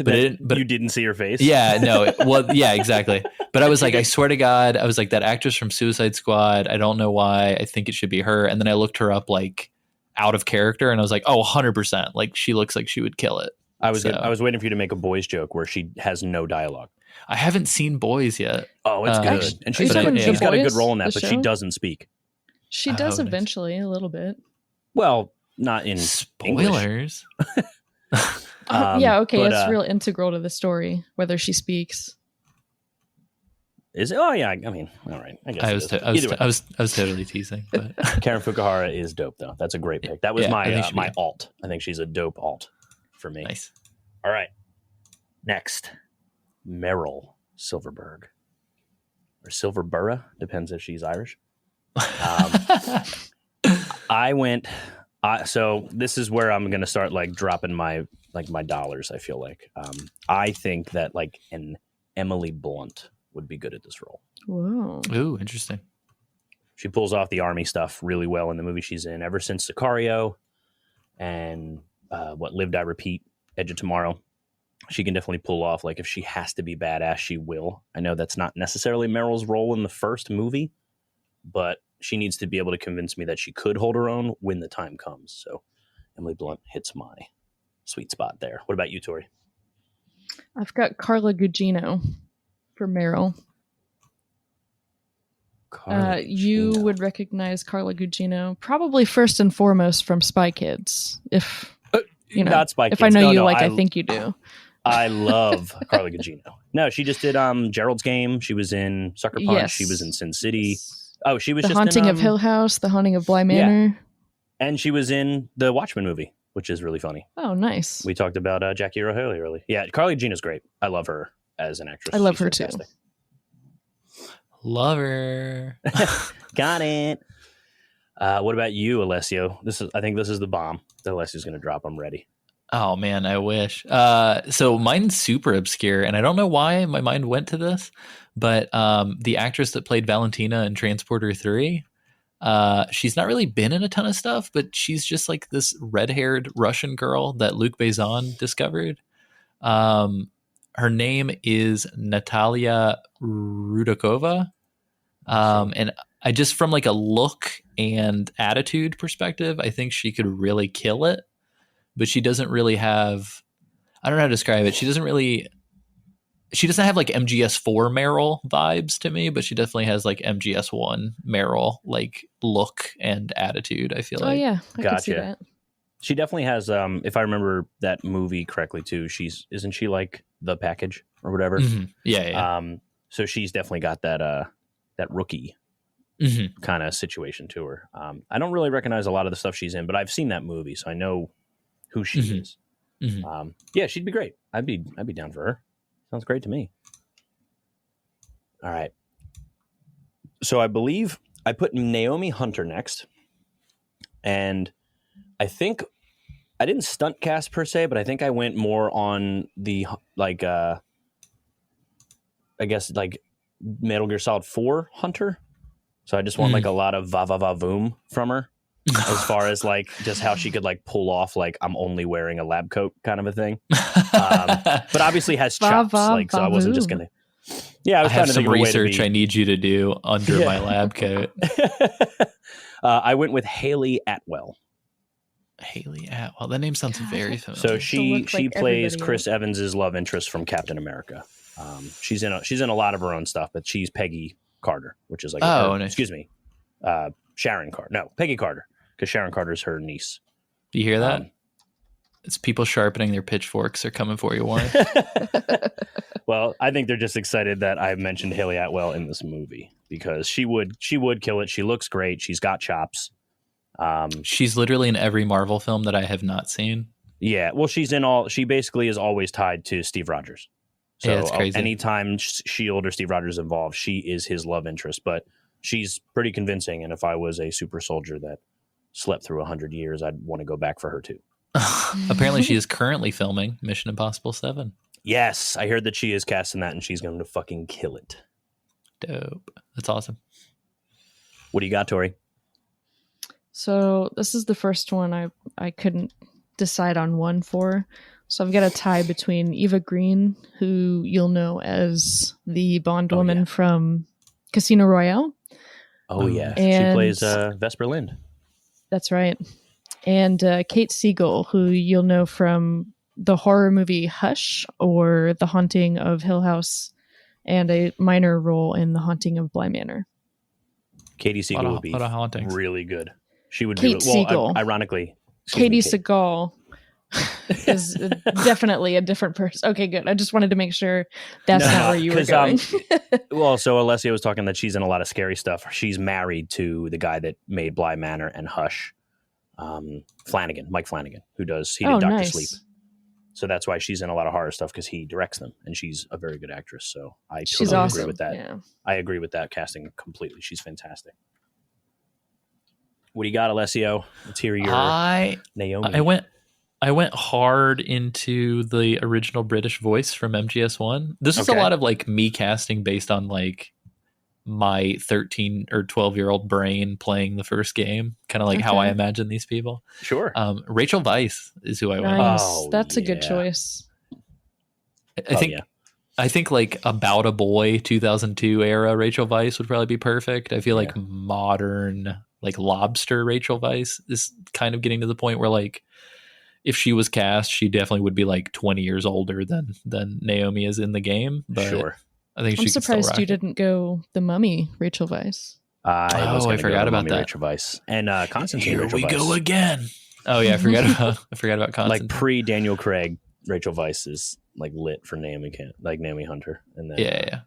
But you didn't see her face. Yeah, no. Well, yeah, exactly. But I was like, I swear to God, I was like, that actress from Suicide Squad. I don't know why. I think it should be her. And then I looked her up like out of character, and I was like, oh, 100%. Like she looks like she would kill it. I was waiting for you to make a boys joke where she has no dialogue. I haven't seen Boys yet. Oh, it's good. Actually, And she's got a good Boys, role in that, the but she show? doesn't speak. She does eventually, a little bit. Well, not in English. Spoilers. Yeah, okay, but, it's real integral to the story, whether she speaks. Is it? Oh yeah, I mean, all right. I guess I was totally teasing. But Karen Fukuhara is dope though. That's a great pick. That was my alt. I think she's a dope alt for me. Nice. All right. Next, Meryl Silverberg or Silverborough, depends if she's Irish. I went. So this is where I'm going to start like dropping my dollars. I feel like I think that like an Emily Blunt would be good at this role. Whoa. Ooh, interesting. She pulls off the army stuff really well in the movie she's in. Ever since Sicario and what Live Die Repeat, Edge of Tomorrow, she can definitely pull off. Like if she has to be badass, she will. I know that's not necessarily Meryl's role in the first movie, but she needs to be able to convince me that she could hold her own when the time comes. So Emily Blunt hits my sweet spot there. What about you, Tori? I've got Carla Gugino for Meryl. You would recognize Carla Gugino probably first and foremost from Spy Kids. If you know, not Spy Kids. If I know you like, I think you do. I love Carla Gugino. No, she just did Gerald's Game. She was in Sucker Punch. Yes. She was in Sin City. Oh, she was The just Haunting in, of Hill House, The Haunting of Bly Manor. And she was in the Watchmen movie, which is really funny. Oh, nice. We talked about Jackie Earle Haley earlier. Yeah, Carla Gugino's great. I love her as an actress. I love She's her fantastic. too. Love her. Got it. What about you, Alessio? I think this is the bomb that Alessio's going to drop. I'm ready. Oh man, I wish. So mine's super obscure, and I don't know why my mind went to this, but the actress that played Valentina in Transporter 3, she's not really been in a ton of stuff, but she's just like this red-haired Russian girl that Luc Besson discovered. Her name is Natalia Rudakova. And I just, from like a look and attitude perspective, I think she could really kill it. But she doesn't really have, I don't know how to describe it. She doesn't have like MGS4 Meryl vibes to me, but she definitely has like MGS1 Meryl like look and attitude, I feel like. Oh yeah, I can see that. She definitely has, if I remember that movie correctly too, isn't she like The Package or whatever? Mm-hmm. Yeah. So she's definitely got that rookie kind of situation to her. I don't really recognize a lot of the stuff she's in, but I've seen that movie, so I know who she is. Mm-hmm. Yeah, she'd be great. I'd be down for her. Sounds great to me. All right. So I believe I put Naomi Hunter next, and I think I didn't stunt cast per se, but I think I went more on the like I guess like Metal Gear Solid 4 Hunter. So I just want like a lot of va va va voom from her. As far as like just how she could like pull off like I'm only wearing a lab coat kind of a thing, but obviously has chops. So I wasn't just gonna. Yeah, I have some research I need you to do under my lab coat. I went with Haley Atwell. Haley Atwell. That name sounds very familiar. So she plays Chris Evans's love interest from Captain America. She's in a lot of her own stuff, but she's Peggy Carter, which is like nice. Excuse me, Sharon Carter. No, Peggy Carter. Because Sharon Carter's her niece. Do you hear that? It's people sharpening their pitchforks. They're coming for you, Warren. Well, I think they're just excited that I mentioned Haley Atwell in this movie because she would kill it. She looks great. She's got chops. She's literally in every Marvel film that I have not seen. Yeah, well, she basically is always tied to Steve Rogers. So yeah, that's crazy. Anytime S.H.I.E.L.D. or Steve Rogers is involved, she is his love interest. But she's pretty convincing. And if I was a super soldier that slept through 100 years, I'd want to go back for her too. Apparently she is currently filming Mission Impossible 7. Yes, I heard that she is casting that and she's going to fucking kill it. Dope. That's awesome. What do you got, Tori? So this is the first one I couldn't decide on one for. So I've got a tie between Eva Green, who you'll know as the Bond woman from Casino Royale. Oh, yeah. And she plays Vesper Lind. That's right. And Kate Siegel, who you'll know from the horror movie Hush or The Haunting of Hill House, and a minor role in The Haunting of Bly Manor. Katie Siegel would be really good. She would Kate be, Siegel. Ironically, Katie Seagal is definitely a different person. Okay, good. I just wanted to make sure that's not where you were going. So Alessio was talking that she's in a lot of scary stuff. She's married to the guy that made Bly Manor and Hush, Mike Flanagan, he did Dr. Sleep. So that's why she's in a lot of horror stuff, because he directs them, and she's a very good actress. So I totally agree with that. Yeah. I agree with that casting completely. She's fantastic. What do you got, Alessio? Let's hear your Naomi. I went hard into the original British voice from MGS1. This is a lot of like me casting based on like my 13 or 12-year-old brain playing the first game, kind of like how I imagine these people. Sure. Rachel Weisz is who I went. Oh, that's a good choice. I think like About a Boy 2002 era Rachel Weisz would probably be perfect. I feel like modern like Lobster Rachel Weisz is kind of getting to the point where like if she was cast, she definitely would be like 20 years older than Naomi is in the game. But sure. I think I'm surprised you didn't go the Mummy Rachel Weisz. I forgot about that. Rachel Weisz and Constantine. Here we go again. Oh yeah, I forgot about Constantine. Like pre Daniel Craig, Rachel Weisz is like lit for Naomi Hunter, and then and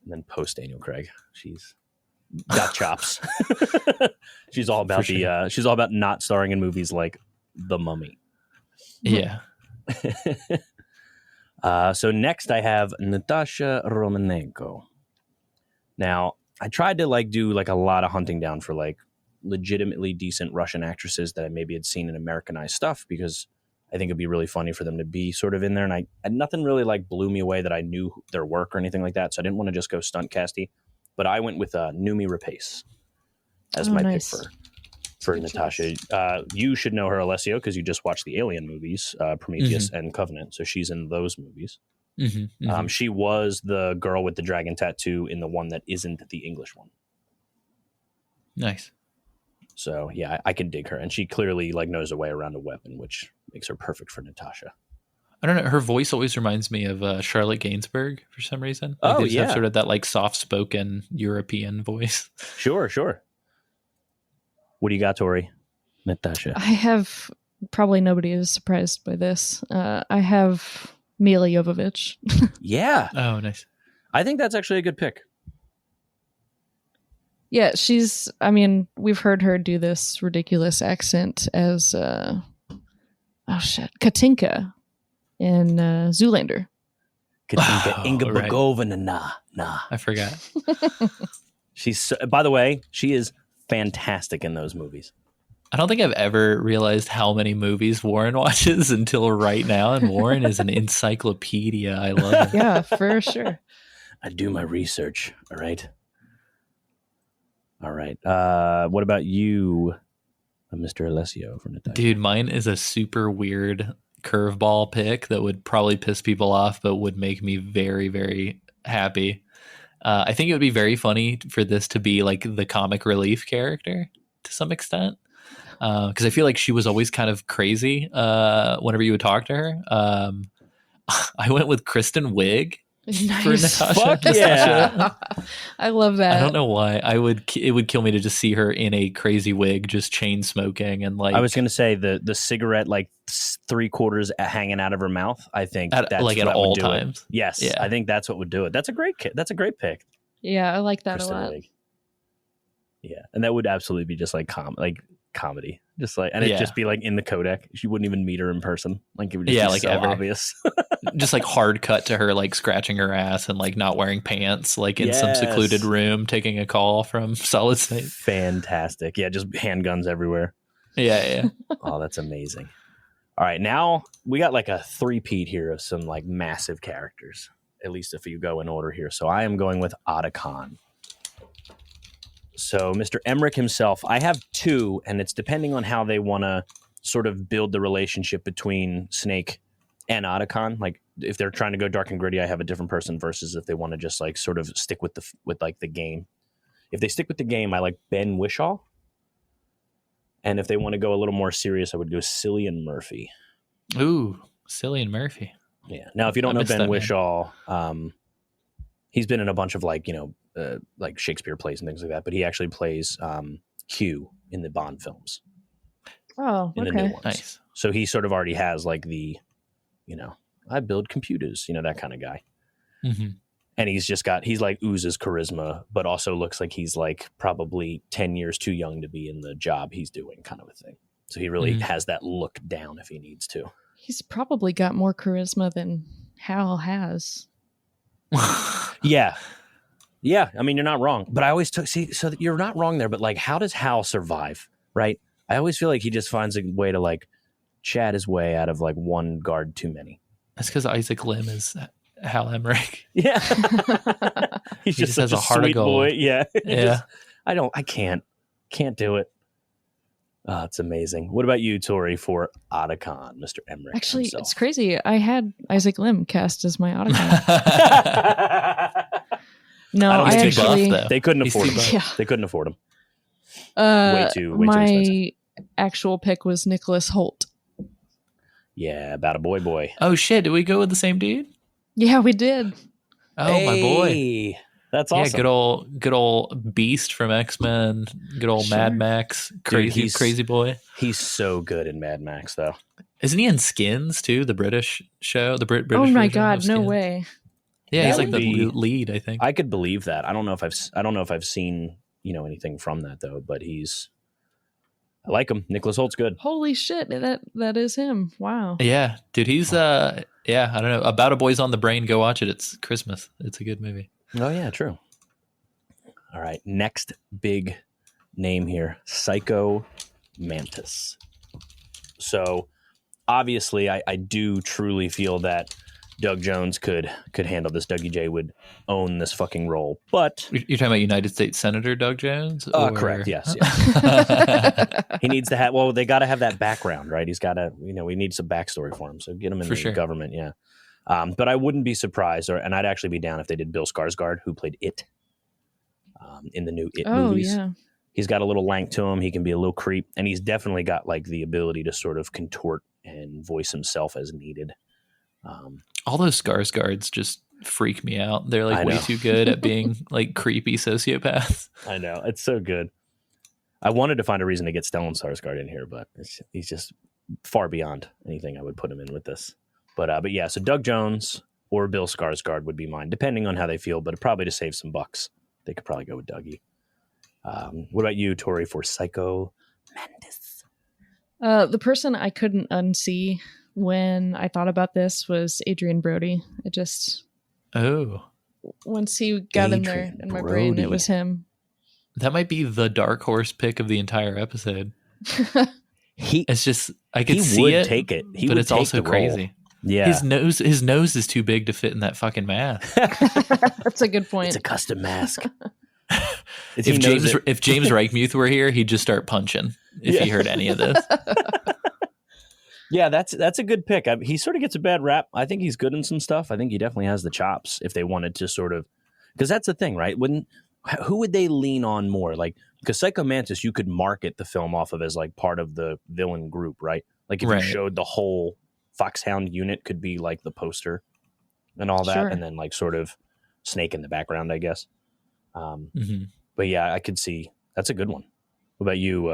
then post Daniel Craig, she's got chops. She's all about she's all about not starring in movies like The Mummy. Yeah. So next I have Natasha Romanenko. Now I tried to like do like a lot of hunting down for like legitimately decent Russian actresses that I maybe had seen in Americanized stuff, because I think it'd be really funny for them to be sort of in there. And nothing really like blew me away that I knew their work or anything like that. So I didn't want to just go stunt casty, but I went with Noomi Rapace as my pick for Natasha. You should know her, Alessio, because you just watched the Alien movies, Prometheus and Covenant. So she's in those movies. She was the girl with the dragon tattoo in the one that isn't the English one. Nice. So yeah, I can dig her, and she clearly like knows her way around a weapon, which makes her perfect for Natasha. I don't know. Her voice always reminds me of Charlotte Gainsbourg for some reason. Like they have sort of that like soft-spoken European voice. Sure. What do you got, Tori? Natasha. I have, probably nobody is surprised by this. I have Mila Jovovich. Yeah. Oh, nice. I think that's actually a good pick. Yeah, we've heard her do this ridiculous accent as, Katinka in Zoolander. Katinka Inga Bagovina, nah. I forgot. By the way, she is fantastic in those movies. I don't think I've ever realized how many movies Warren watches until right now, and Warren is an encyclopedia. I love it. Yeah, for sure. I do my research. All right. What about you, Mr. Alessio from Natasha? Dude, mine is a super weird curveball pick that would probably piss people off, but would make me very, very happy. I think it would be very funny for this to be like the comic relief character to some extent. Because I feel like she was always kind of crazy whenever you would talk to her. I went with Kristen Wiig for Natasha. Fuck yeah. I love that. I don't know why. It would kill me to just see her in a crazy wig, just chain smoking and like. I was gonna say the cigarette like 3/4 hanging out of her mouth. I think that's like at all times. Yes, yeah. I think that's what would do it. That's a great pick. Yeah, I like that Kristen a lot. Wiig. Yeah, and that would absolutely be just like comedy, just like, and it'd just be like in the codec. You wouldn't even meet her in person. Like it would just be so obvious. Just like hard cut to her like scratching her ass and like not wearing pants, like in some secluded room taking a call from Solid Snake. Fantastic. Yeah, just handguns everywhere. Yeah. Oh, that's amazing. All right, now we got like a three-peat here of some like massive characters. at least if you go in order here. So I am going with Otacon. So Mr. Emmerich himself, I have two, and it's depending on how they want to sort of build the relationship between Snake and Otacon. Like if they're trying to go dark and gritty, I have a different person versus if they want to just like sort of stick with the game. If they stick with the game, I like Ben Whishaw. And if they want to go a little more serious, I would go Cillian Murphy. Ooh, Cillian Murphy. Yeah. Now, if you don't know Ben Whishaw, he's been in a bunch of like Shakespeare plays and things like that, but he actually plays Q in the Bond films. Oh, in okay. the new ones. Nice. So he sort of already has like the, I build computers, that kind of guy. Mm-hmm. And he's like oozes charisma, but also looks like he's like probably 10 years too young to be in the job he's doing, kind of a thing. So he really has that look down if he needs to. He's probably got more charisma than Hal has. Yeah. Yeah. I mean, you're not wrong, but I always so you're not wrong there, but like, how does Hal survive? Right. I always feel like he just finds a way to like chat his way out of like one guard too many. That's because Isaac Lim is Hal Emmerich. Yeah. He just has a heart of gold. Boy. Yeah. Yeah. I can't do it. Oh, it's amazing. What about you, Tori, for Otacon, Mr. Emmerich? Actually, himself? It's crazy. I had Isaac Lim cast as my Otacon. No, I actually they couldn't afford him. Yeah. They couldn't afford him. Way too my expensive. actual pick was Nicholas Hoult. Yeah, about a boy. Oh shit! Did we go with the same dude? Yeah, we did. Oh, my boy. That's awesome. Yeah, good old Beast from X-Men. Good old Mad Max. Crazy boy. He's so good in Mad Max, though. Isn't he in Skins too? The British show. British. Oh my version God! of No Skins? way. Yeah, That he's like would the be- lead. I think. I could believe that. I don't know if I've seen anything from that though, but I like him. Nicholas Holt's good. Holy shit! That is him. Wow. Yeah, dude. He's I don't know. About a Boy's on the Brain. Go watch it. It's Christmas. It's a good movie. Oh yeah, true. All right, next big name here, Psycho Mantis. So obviously, I do truly feel that Doug Jones could handle this. Dougie J would own this fucking role, but You're talking about United States Senator Doug Jones? correct. Yes. He needs to have. Well, they got to have that background, right? He's got to. We need some backstory for him. So get him in the government. Yeah. But I wouldn't be surprised, and I'd actually be down if they did Bill Skarsgård, who played It in the new It movies. Yeah. He's got a little lank to him. He can be a little creep, and he's definitely got like the ability to sort of contort and voice himself as needed. All those Skarsgårds just freak me out. They're like I way know. too good at being like creepy sociopaths. I know, it's so good. I wanted to find a reason to get Stellan Skarsgård in here, but he's just far beyond anything I would put him in with this. But yeah, so Doug Jones or Bill Skarsgård would be mine, depending on how they feel. But probably to save some bucks, they could probably go with Dougie. What about you, Tori, for Psycho Mantis? The person I couldn't unsee when I thought about this was Adrian Brody. It just once he got in there in my brain, it was him. That might be the dark horse pick of the entire episode. It's just I could see would it, take it, but it's also crazy. Yeah, his nose is too big to fit in that fucking mask. That's a good point. It's a custom mask. If James Reichmuth were here, he'd just start punching if he heard any of this. Yeah, that's a good pick. He sort of gets a bad rap. I think he's good in some stuff. I think he definitely has the chops if they wanted to sort of, because that's the thing, right? Who would they lean on more? Like, because Psycho Mantis, you could market the film off of as like part of the villain group, right? Like if you showed the whole Foxhound unit could be like the poster and all that, Sure. and then like sort of Snake in the background, I guess. But yeah, I could see that's a good one. What about you?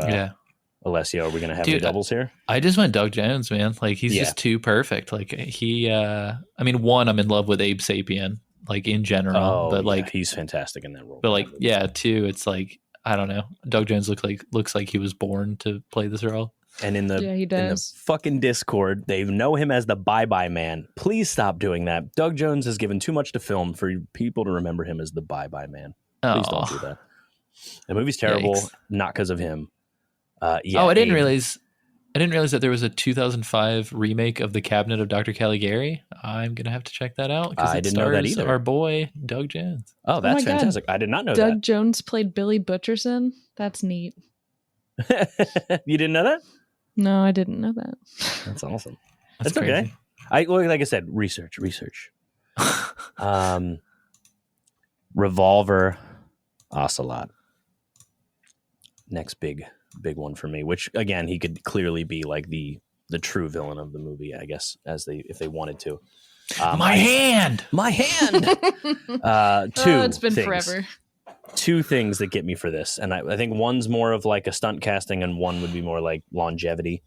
Alessio, are we going to have any doubles here? I just went Doug Jones, man. Like he's just too perfect. Like he, I mean, one, I'm in love with Abe Sapien, like in general, but like he's fantastic in that role. But like, two, it's like, I don't know. Doug Jones looks like he was born to play this role. And in the he does. in the fucking Discord, they know him as the Bye-Bye Man. Please stop doing that. Doug Jones has given too much to film for people to remember him as the Bye-Bye Man. Please don't do that. The movie's terrible, not because of him. I didn't realize I didn't realize that there was a 2005 remake of The Cabinet of Dr. Caligari. I'm gonna have to check that out because I it didn't know that stars either. our boy Doug Jones. Oh, that's my God. fantastic. I did not know Doug Jones played Billy Butcherson. That's neat. that. You didn't know that? No, I didn't know that. That's awesome. That's That's crazy. okay. Like I said, research. Revolver Ocelot. Next big one for me, which again, he could clearly be like the true villain of the movie, I guess, if they wanted to. My hand. It's been things. forever. Two things that get me for this, and I think one's more of like a stunt casting, and one would be more like longevity.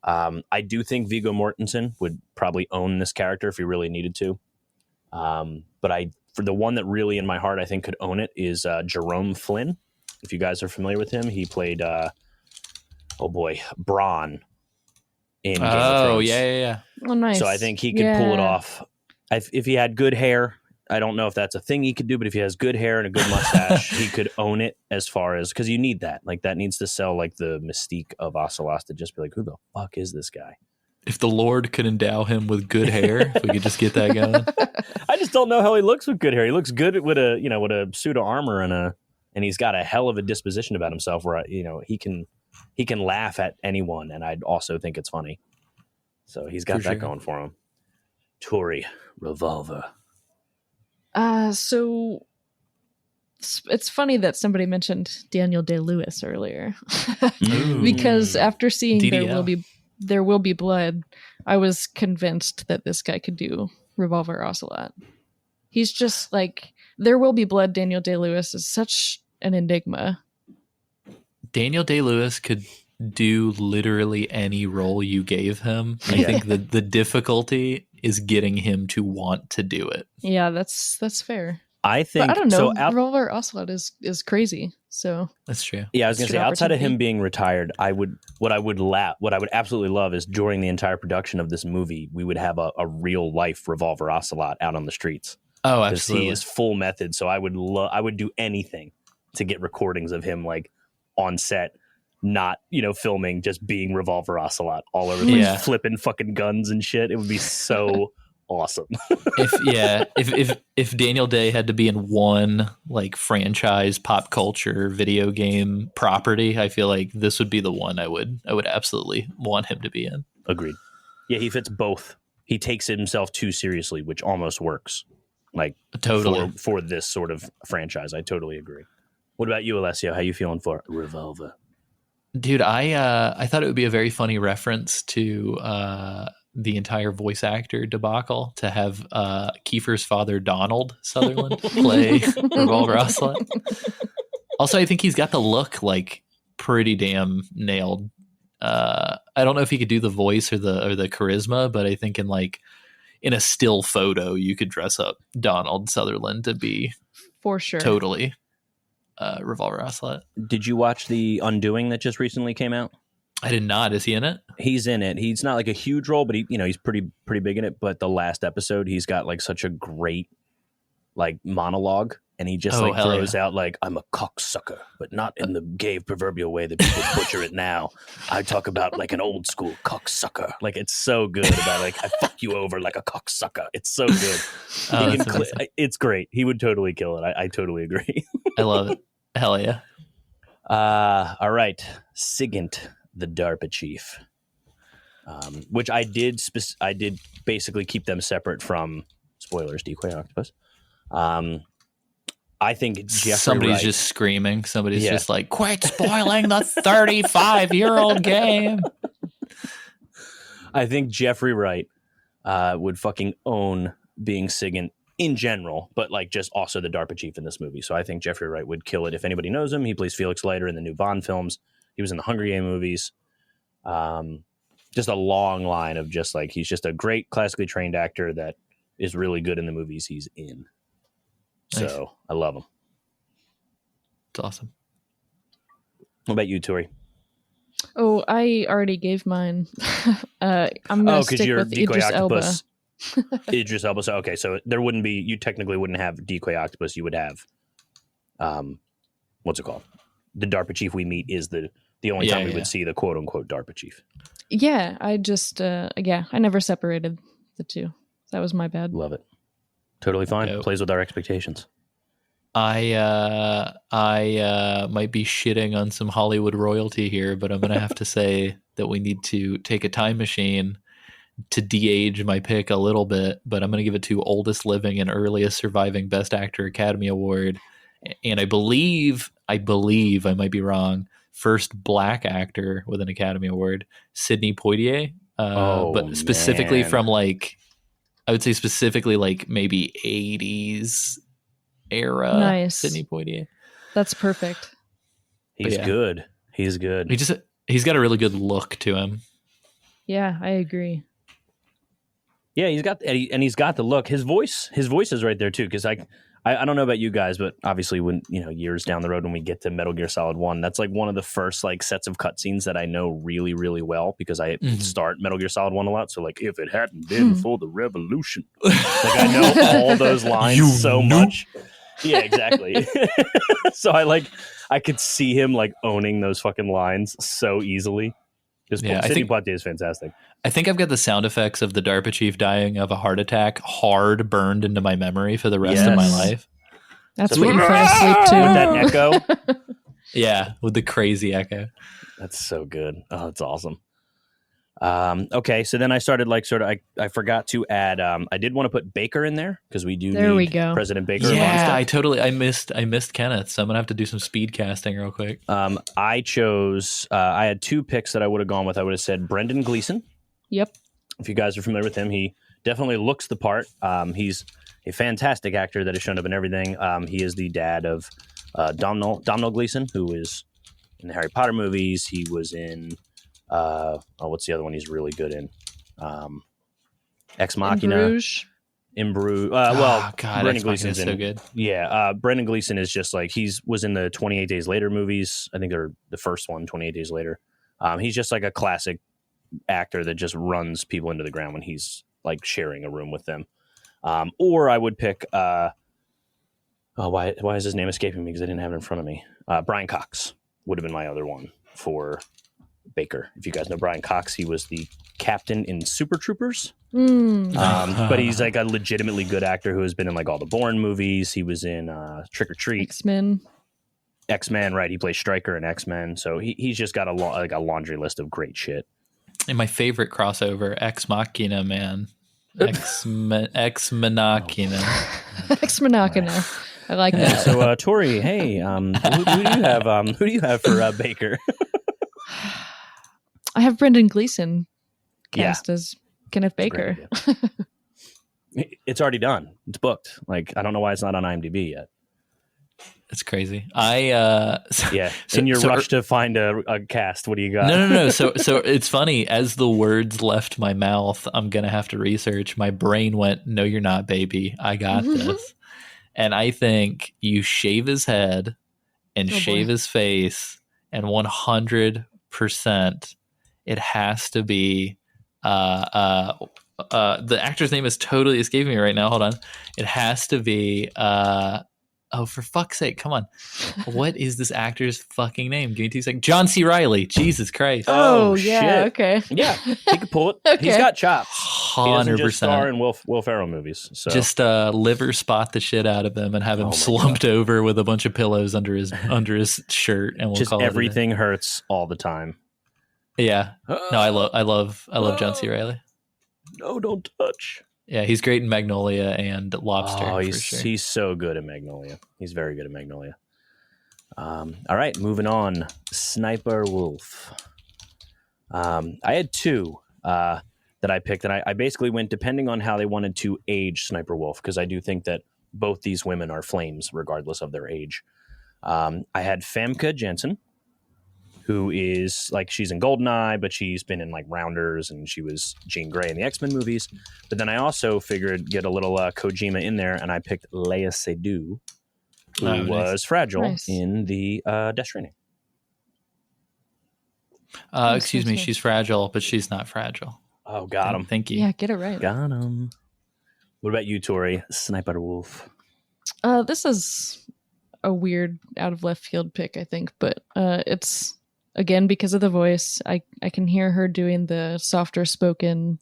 I do think Viggo Mortensen would probably own this character if he really needed to. But for the one that really in my heart I think could own it is Jerome Flynn. If you guys are familiar with him, he played Bronn in Game of Thrones. Yeah. Oh, nice. So I think he could pull it off. If he had good hair, I don't know if that's a thing he could do, but if he has good hair and a good mustache, he could own it as far as, because you need that. Like that needs to sell like the mystique of Ocelot to just be like, who the fuck is this guy? If the Lord could endow him with good hair, if we could just get that going. I just don't know how he looks with good hair. He looks good with a suit of armor and he's got a hell of a disposition about himself where he can laugh at anyone, and I'd also think it's funny. So he's got that going for him. Tori, Revolver. So it's funny that somebody mentioned Daniel Day-Lewis earlier, because after seeing DDL. There Will Be Blood, I was convinced that this guy could do Revolver Ocelot. He's just like There Will Be Blood. Daniel Day-Lewis is such an enigma. Daniel Day-Lewis could do literally any role you gave him. I think the difficulty is getting him to want to do it. Yeah, that's fair. I think, but I don't know. So Revolver Ocelot is crazy. So that's true. Yeah, I was going to say, outside of him opportunity. being retired, what I would absolutely love is during the entire production of this movie, we would have a real life Revolver Ocelot out on the streets. Oh, Because absolutely. he is full method. So I would do anything to get recordings of him like on set, not filming, just being Revolver Ocelot all over the place, flipping fucking guns and shit. It would be so awesome. if Daniel Day had to be in one like franchise pop culture video game property, I feel like this would be the one I would absolutely want him to be in. Agreed. Yeah, he fits both. He takes himself too seriously, which almost works. Like Totally. for this sort of franchise. I totally agree. What about you, Alessio? How you feeling for Revolver? Dude, I thought it would be a very funny reference to the entire voice actor debacle to have Kiefer's father, Donald Sutherland, play Revolver Ocelot. Also, I think he's got the look like pretty damn nailed. I don't know if he could do the voice or the charisma, but I think in a still photo, you could dress up Donald Sutherland to be for sure totally Revolver Ocelot. Did you watch The Undoing that just recently came out? I did not. Is he in it? He's in it. He's not like a huge role, but he's pretty big in it. But the last episode, he's got like such a great like monologue, and he just throws out like, "I'm a cocksucker, but not in the gay proverbial way that people butcher it now. I talk about like an old school cocksucker." Like it's so good about like, "I fuck you over like a cocksucker." It's so good. It's great. He would totally kill it. I totally agree. I love it. Hell yeah. All right, Sigint, the DARPA chief, which I did basically keep them separate from spoilers. Decoy Octopus. I think Jeffrey somebody's Wright, just screaming. Somebody's just like, "Quit spoiling the 35-year-old game." I think Jeffrey Wright would fucking own being Sigint in general, but like just also the DARPA chief in this movie. So I think Jeffrey Wright would kill it. If anybody knows him, he plays Felix Leiter in the new Bond films. He was in the Hunger Game movies. Just a long line of just like, he's just a great classically trained actor that is really good in the movies he's in. So Nice. I love him. It's awesome. What about you, Tori? Oh, I already gave mine. I'm gonna stick with Idris Elba. Idris Elba. So, okay, so there wouldn't be, you technically wouldn't have Decoy Octopus. You would have, what's it called? the DARPA chief we meet is the only time we would see the quote unquote DARPA chief. Yeah, I just I never separated the two. That was my bad. Love it. Totally fine. Nope. Plays with our expectations. I might be shitting on some Hollywood royalty here, but I'm gonna have to say that we need to take a time machine to de-age my pick a little bit, but I'm gonna give it to oldest living and earliest surviving Best Actor Academy Award, and I believe I might be wrong. First Black actor with an Academy Award, Sidney Poitier. But specifically from like, I would say specifically like maybe 80s era. Nice. Sidney Poitier. That's perfect. He's good. He's good. He's got a really good look to him. Yeah, I agree. Yeah, he's got the look. His voice is right there too. Because I don't know about you guys, but obviously when years down the road when we get to Metal Gear Solid 1, that's like one of the first like sets of cutscenes that I know really, really well because I start Metal Gear Solid 1 a lot. So like if it hadn't been for the revolution, like I know all those lines much. Yeah, exactly. So I could see him like owning those fucking lines so easily. Sidney Poitier is fantastic. I think I've got the sound effects of the DARPA chief dying of a heart attack hard burned into my memory for the rest of my life. That's what you fall asleep to. With that echo. Yeah, with the crazy echo. That's so good. Oh, that's awesome. Okay, so then I started I forgot to add. I did want to put Baker in there because we do. There we go. President Baker. Yeah, I missed Kenneth, so I'm gonna have to do some speed casting real quick. I chose. I had two picks that I would have gone with. I would have said Brendan Gleeson. Yep. If you guys are familiar with him, he definitely looks the part. He's a fantastic actor that has shown up in everything. He is the dad of Domhnall Gleeson, who is in the Harry Potter movies. He was in. What's the other one he's really good in? Ex Machina. In Bruges. Brendan Gleeson's so good. Yeah, Brendan Gleeson is just like was in the 28 Days Later movies. I think they're the first one, 28 Days Later. He's just like a classic actor that just runs people into the ground when he's like sharing a room with them. Or I would pick. Why is his name escaping me? Because I didn't have it in front of me. Brian Cox would have been my other one for Baker. If you guys know Brian Cox, he was the captain in Super Troopers. But he's like a legitimately good actor who has been in like all the Bourne movies. He was in Trick or Treat, X-Men, right? He plays Stryker in X-Men. So he's just got a laundry list of great shit. And my favorite crossover, Ex Machina, man. Ex Machina. Ex Machina. I like that. So Tori, hey, who do you have for Baker? I have Brendan Gleeson cast as Kenneth Baker. It's already done. It's booked. Like, I don't know why it's not on IMDb yet. It's crazy. In your rush to find a cast, what do you got? No. So it's funny. As the words left my mouth, I'm gonna have to research. My brain went, "No, you're not, baby. I got this." And I think you shave his head and shave his face, and 100%, it has to be. The actor's name is totally escaping me right now. Hold on. It has to be. Oh, for fuck's sake, come on. What is this actor's fucking name? Give me 2 seconds. John C. Reilly. Jesus Christ. Oh yeah, shit. Okay. Yeah, he could pull it. Okay. He's got chops. 100%. He doesn't just star in Will Ferrell movies. So. Just liver spot the shit out of him and have him slumped over with a bunch of pillows under his shirt, and we'll just call it everything hurts all the time. Yeah. No, I love John C. Reilly. No, don't touch. Yeah, he's great in Magnolia and Lobster. Oh, he's so good at Magnolia. He's very good at Magnolia. All right, moving on. Sniper Wolf. I had two that I picked, and I basically went depending on how they wanted to age Sniper Wolf, because I do think that both these women are flames regardless of their age. I had Famke Janssen, who is like, she's in Goldeneye, but she's been in like Rounders, and she was Jean Grey in the X-Men movies. But then I also figured get a little Kojima in there, and I picked Léa Seydoux, who was Fragile in the Death Stranding. Excuse me, she's fragile, but she's not fragile. Oh, got him. Thank you. Yeah, get it right. Got him. What about you, Tori? Sniper Wolf. This is a weird out of left field pick, I think, but it's again because of the voice. I can hear her doing the softer spoken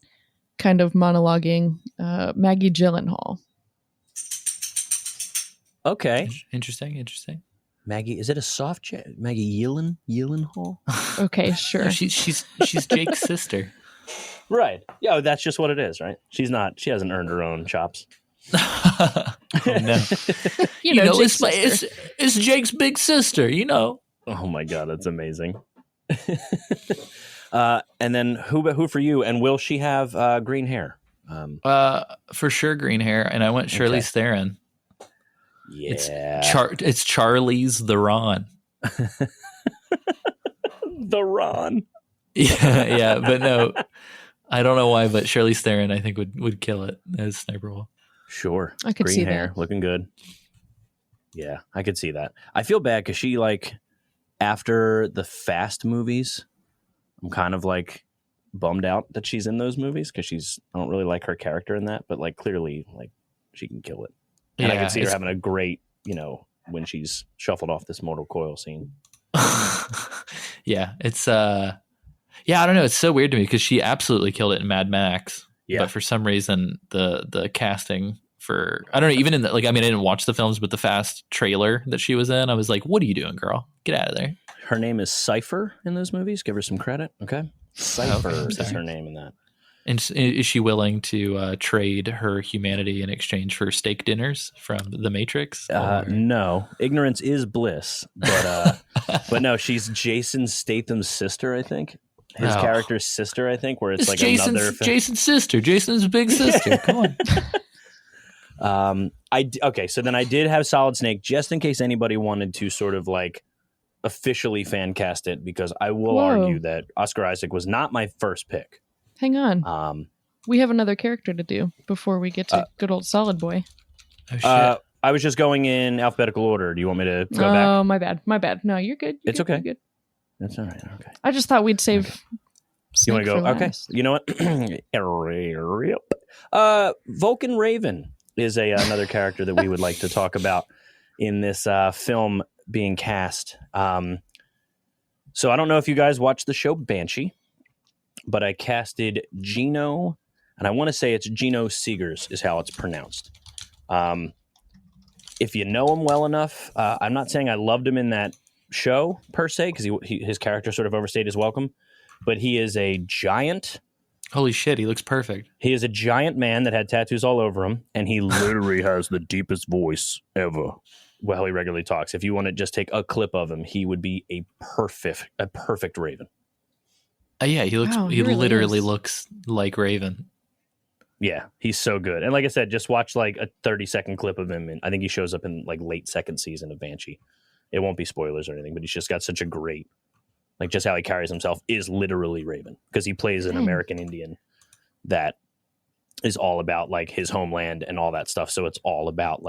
kind of monologuing. Maggie Gyllenhaal. Okay. Interesting. Maggie, is it a soft Maggie Gyllenhaal? Okay, sure. No, she's Jake's sister. Right. Yeah, that's just what it is, right? She hasn't earned her own chops. Oh, no. you know Jake's it's Jake's big sister, you know. Oh my God, that's amazing. And then who for you? And will she have green hair? For sure green hair, and I went Charlize Theron. Yeah. It's Charlie's the Ron. The Ron. Yeah, but no, I don't know why, but Charlize Theron I think would kill it as Sniper Wolf. Sure. I could green see hair, that. looking good. Yeah, I could see that. I feel bad because she after the Fast movies, I'm kind of bummed out that she's in those movies because I don't really like her character in that, but clearly she can kill it. And I can see her having a great, when she's shuffled off this mortal coil scene. Yeah, it's I don't know. It's so weird to me because she absolutely killed it in Mad Max. Yeah. But for some reason, the casting for, I don't know, even in the, I didn't watch the films, but the Fast trailer that she was in, I was like, what are you doing, girl? Get out of there. Her name is Cypher in those movies. Give her some credit. Okay. Cypher is her name in that. And is she willing to trade her humanity in exchange for steak dinners from The Matrix? No, ignorance is bliss. But but no, she's Jason Statham's sister, I think. His character's sister, I think, where it's another Jason's sister. Jason's big sister. Come on. Okay, so then I did have Solid Snake just in case anybody wanted to sort of officially fan cast it, because I will argue that Oscar Isaac was not my first pick. Hang on. We have another character to do before we get to good old Solid Boy. Oh, shit. I was just going in alphabetical order. Do you want me to go back? Oh, my bad. No, you're good. It's okay. You're good. That's all right. Okay. I just thought we'd save You want to go? Okay. Last. You know what? Vulcan Raven is another character that we would like to talk about in this film being cast. So I don't know if you guys watched the show Banshee, but I casted Gino, and I want to say it's Gino Seegers is how it's pronounced. If you know him well enough, I'm not saying I loved him in that show per se, because his character sort of overstayed his welcome, but he is a giant. Holy shit, he looks perfect. He is a giant man that had tattoos all over him, and he literally has the deepest voice ever. Well, he regularly talks. If you want to just take a clip of him, he would be a perfect Raven. Yeah, he looks. Wow, he really literally is. looks like Raven. Yeah, he's so good. And like I said, just watch a 30-second clip of him, and I think he shows up in late second season of Banshee. It won't be spoilers or anything, but he's just got such a great, just how he carries himself is literally Raven, because he plays an American Indian that is all about his homeland and all that stuff. So it's all about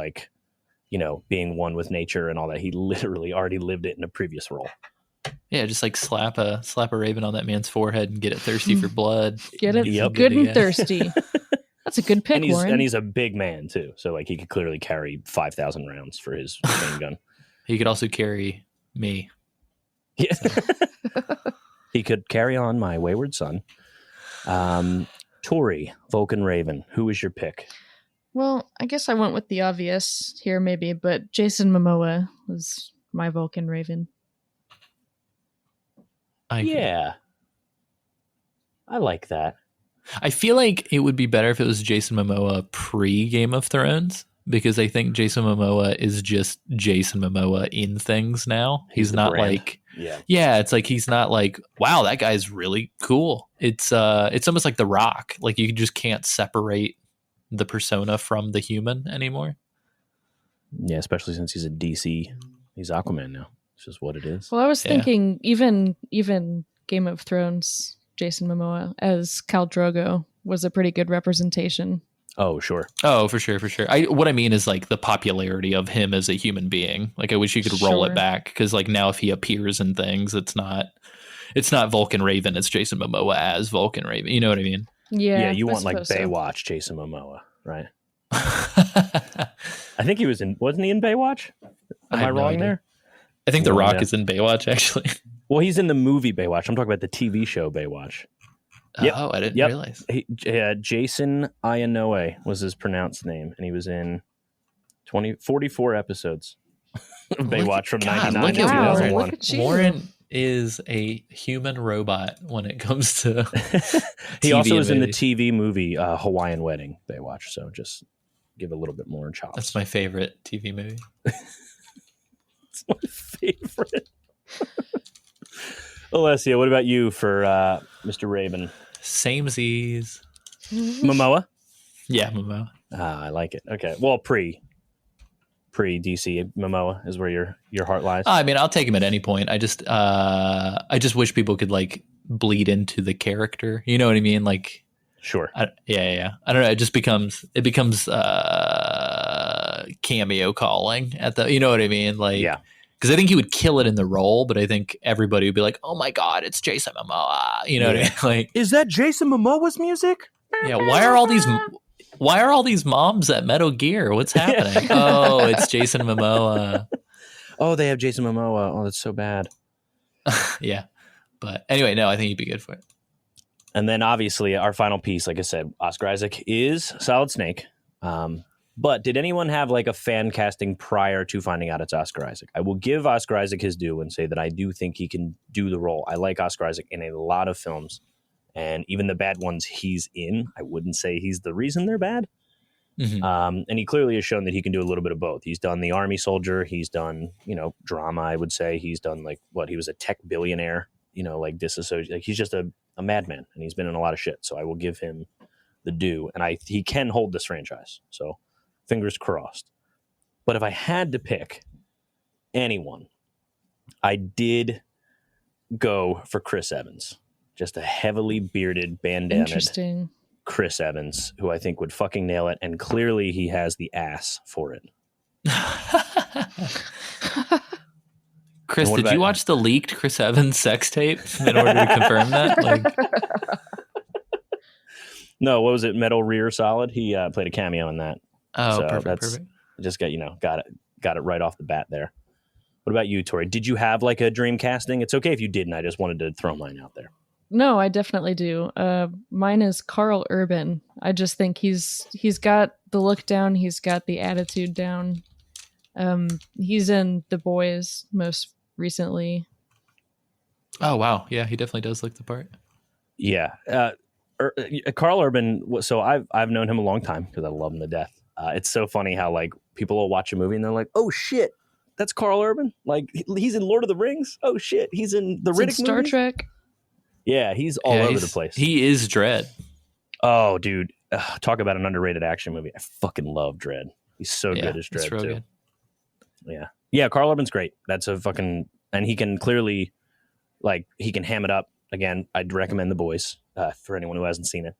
being one with nature and all that. He literally already lived it in a previous role. Yeah, just slap a raven on that man's forehead and get it thirsty for blood. Get it Yep. good and thirsty. That's a good pick, Warren. And he's a big man too, so he could clearly carry 5,000 rounds for his machine gun. He could also carry me. Yeah. He could carry on my wayward son. Tori, Vulcan Raven, who is your pick? Well, I guess I went with the obvious here, maybe, but Jason Momoa was my Vulcan Raven. Yeah. I like that. I feel like it would be better if it was Jason Momoa pre Game of Thrones, because I think Jason Momoa is just Jason Momoa in things now. He's not brand. it's he's not wow, that guy's really cool. It's almost like The Rock. You just can't separate the persona from the human anymore. Yeah, especially since he's a DC. He's Aquaman now. It's just what it is. Well, I was thinking even Game of Thrones, Jason Momoa as Khal Drogo was a pretty good representation. Oh, sure. Oh, for sure. What I mean is the popularity of him as a human being. I wish you could roll it back, because now if he appears in things, it's not Vulcan Raven, it's Jason Momoa as Vulcan Raven. You know what I mean? Yeah. Yeah, you want suppose Baywatch Jason Momoa, right? I think he wasn't he in Baywatch? Am I have no wrong idea. there? I think The Rock Yeah. is in Baywatch, actually. Well, he's in the movie Baywatch. I'm talking about the TV show Baywatch. Yep. Oh, I didn't Yep. realize. Jason Ianoue was his pronounced name, and he was in 44 episodes of Baywatch from 99 look to at Wow, Warren. 2001. look at you. Warren is a human robot when it comes to He TV also and was in the movies. TV movie Hawaiian Wedding Baywatch, so just give a little bit more chops. That's my favorite TV movie. It's my favorite. Alessio, what about you for Mr. Raven? Samesies. Momoa? Yeah, Momo. I like it. Okay. Well, pre DC Momoa is where your heart lies. I mean, I'll take him at any point. I just wish people could like bleed into the character. You know what I mean? Like, Sure. yeah. I don't know. It becomes cameo calling at the. You know what I mean? Like, Yeah. Because I think he would kill it in the role, but I think everybody would be like, "Oh my god, it's Jason Momoa!" You know what I mean? Like, Is that Jason Momoa's music? yeah. Why are all these moms at Metal Gear? What's happening? Oh, it's Jason Momoa. Oh, they have Jason Momoa. Oh, that's so bad. Yeah. But anyway, no, I think he'd be good for it. And then obviously our final piece, like I said, Oscar Isaac is Solid Snake. But did anyone have like a fan casting prior to finding out it's Oscar Isaac? I will give Oscar Isaac his due and say that I do think he can do the role. I like Oscar Isaac in a lot of films, and even the bad ones he's in, I wouldn't say he's the reason they're bad. Mhm. And he clearly has shown that he can do a little bit of both. He's done the Army Soldier. He's done, drama, I would say. He's done he was a tech billionaire, like disassociate. Like he's just a madman, and he's been in a lot of shit. So I will give him the due. And he can hold this franchise. So fingers crossed. But if I had to pick anyone, I did go for Chris Evans. Just a heavily bearded, bandana Interesting. Chris Evans, who I think would fucking nail it. And clearly he has the ass for it. Chris, what did about you you? watch the leaked Chris Evans sex tape in order to confirm that? Like, No, what was it? Metal Rear Solid? He played a cameo in that. oh, So perfect. Just got it right off the bat there. What about you, Tori? Did you have like a dream casting? It's okay if you didn't. I just wanted to throw mine out there. No, I definitely do. Mine is Carl Urban. I just think he's got the look down. He's got the attitude down. He's in The Boys most recently. Oh, wow. Yeah, he definitely does look the part. Yeah. Carl Urban. So I've known him a long time because I love him to death. It's so funny how like people will watch a movie and they're like, "Oh shit, that's Carl Urban! Like he's in Lord of the Rings. Oh shit, he's in the It's in Riddick Star movies? Trek. Yeah, he's all over the place. He is Dread. Oh, dude, talk about an underrated action movie. I fucking love Dredd. He's so good as Dredd real too. good. Yeah. Carl Urban's great. That's a fucking, and he can clearly, he can ham it up. Again, I'd recommend The Boys for anyone who hasn't seen it.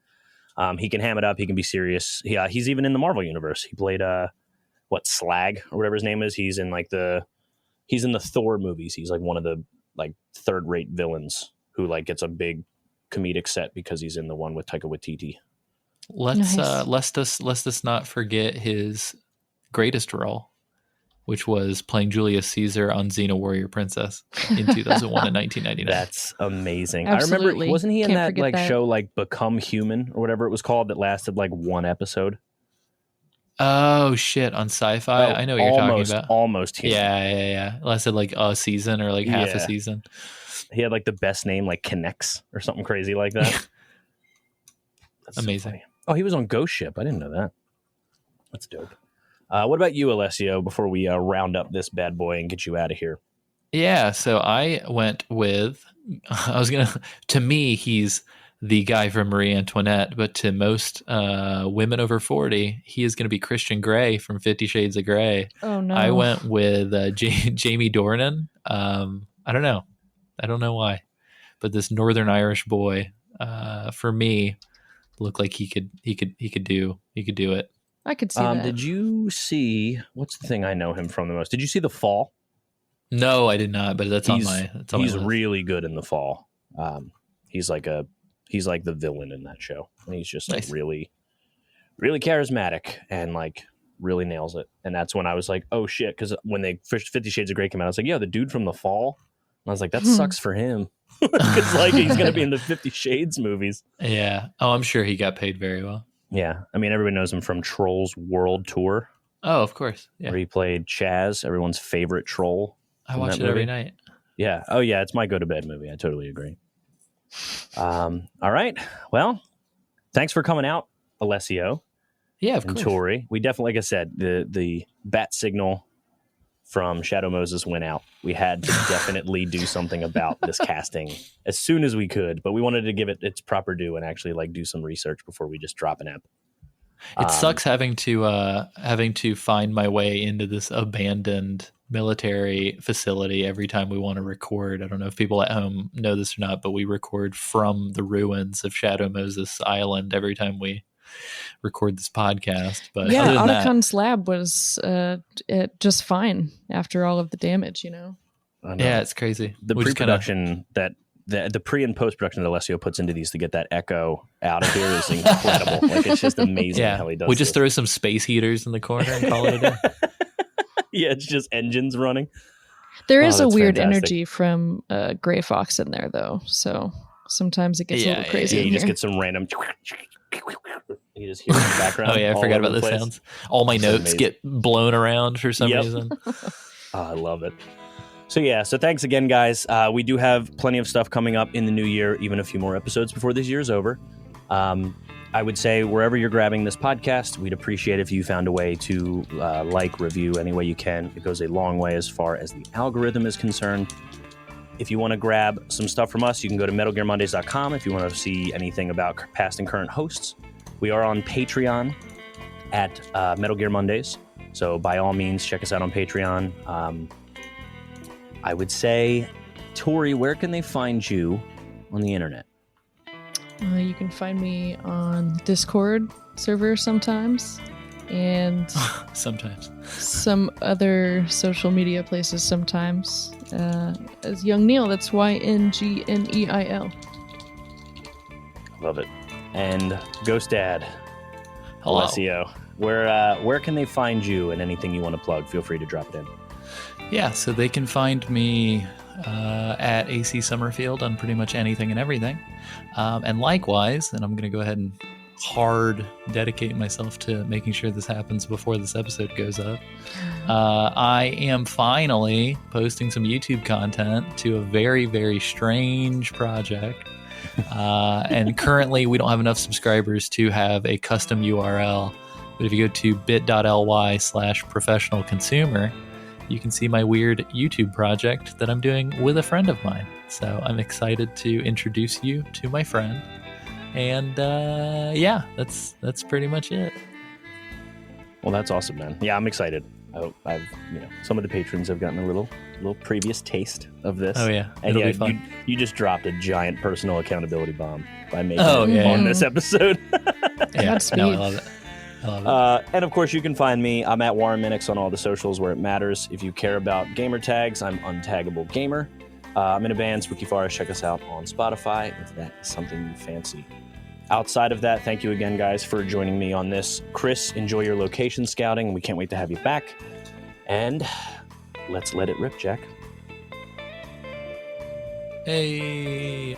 He can ham it up. He can be serious. He's even in the Marvel universe. He played Slag or whatever his name is. He's in he's in the Thor movies. He's like one of the third-rate villains who gets a big comedic set because he's in the one with Taika Waititi. Let's Nice. let's us not forget his greatest role, which was playing Julius Caesar on Xena Warrior Princess in 2001 and 1999. That's amazing. I Absolutely. remember, wasn't he in Can't that forget that. show Become Human or whatever it was called that lasted one episode? Oh shit! On Sci-Fi, I know what you're talking about. Almost Human. Yeah. It lasted a season or half a Yeah. season. He had the best name, Connects or something crazy like that. That's so Amazing. funny. Oh, he was on Ghost Ship. I didn't know that. That's dope. What about you, Alessio, before we round up this bad boy and get you out of here? Yeah, so I went with, to me, he's the guy from Marie Antoinette, but to most women over 40, he is going to be Christian Grey from 50 Shades of Grey. Oh no. I went with Jamie Dornan. I don't know why, but this Northern Irish boy, for me, looked like he could do it. I could see that. Did you see, what's the thing I know him from the most? Did you see The Fall? No, I did not, but that's He's my list. really good in The Fall. He's like the villain in that show. And he's just Nice. really, really charismatic and really nails it. And that's when I was like, oh shit, because when they first 50 Shades of Grey came out, I was like, yeah, the dude from The Fall. And I was like, that sucks for him. Because like he's going to be in the 50 Shades movies. Yeah. Oh, I'm sure he got paid very well. Yeah. I mean, everybody knows him from Trolls World Tour. Oh, of course. Yeah. Where he played Chaz, everyone's favorite troll. I watch it every night. Yeah. Oh, yeah. It's my go-to-bed movie. I totally agree. All right. Well, thanks for coming out, Alessio. Yeah, of and course. Tori. We definitely, like I said, the bat signal from Shadow Moses went out. We had to definitely do something about this casting as soon as we could, but we wanted to give it its proper due and actually like do some research before we just drop an ep. It sucks having to find my way into this abandoned military facility every time we want to record. I don't know if people at home know this or not, but we record from the ruins of Shadow Moses Island every time we record this podcast. But yeah, other than Otacon's lab was just fine after all of the damage, you know? Yeah, it's crazy. The pre-production the pre and post production that Alessio puts into these to get that echo out of here is incredible. Like it's just amazing how he does. We just throw some space heaters in the corner and call it a day. Yeah, it's just engines running. There is a weird fantastic energy from Gray Fox in there, though. So sometimes it gets a little crazy. Yeah, you just get some random. You just hear it in the background. Oh yeah, I forgot about those sounds. All my notes get blown around for some reason. I love it. So thanks again, guys. We do have plenty of stuff coming up in the new year, even a few more episodes before this year's over. I would say wherever you're grabbing this podcast, we'd appreciate if you found a way to review any way you can. It goes a long way as far as the algorithm is concerned. If you want to grab some stuff from us, you can go to MetalGearMondays.com if you want to see anything about past and current hosts. We are on Patreon at Metal Gear Mondays. So by all means, check us out on Patreon. I would say, Tori, where can they find you on the internet? You can find me on Discord server sometimes, and sometimes some other social media places sometimes. As Young Neil, that's YNGNEIL. Love it. And Ghost Dad, hello. Alessio, where can they find you and anything you want to plug? Feel free to drop it in. Yeah, so they can find me at AC Summerfield on pretty much anything and everything. And likewise, and I'm going to go ahead and hard dedicate myself to making sure this happens before this episode goes up. I am finally posting some YouTube content to a very, very strange project. And currently we don't have enough subscribers to have a custom URL. But if you go to bit.ly/professionalconsumer, you can see my weird YouTube project that I'm doing with a friend of mine. So I'm excited to introduce you to my friend. And that's pretty much it. Well, that's awesome, man. Yeah, I'm excited. I've some of the patrons have gotten a little previous taste of this. Oh yeah, and it'll be fun. You just dropped a giant personal accountability bomb by making it on this episode. Yeah, no, I love it. And of course, you can find me. I'm at Warren Minix on all the socials where it matters. If you care about gamer tags, I'm Untaggable Gamer. I'm in a band, Spooky Forest. Check us out on Spotify if that is something you fancy. Outside of that, thank you again, guys, for joining me on this. Chris, enjoy your location scouting. We can't wait to have you back. And let's let it rip, Jack. Hey.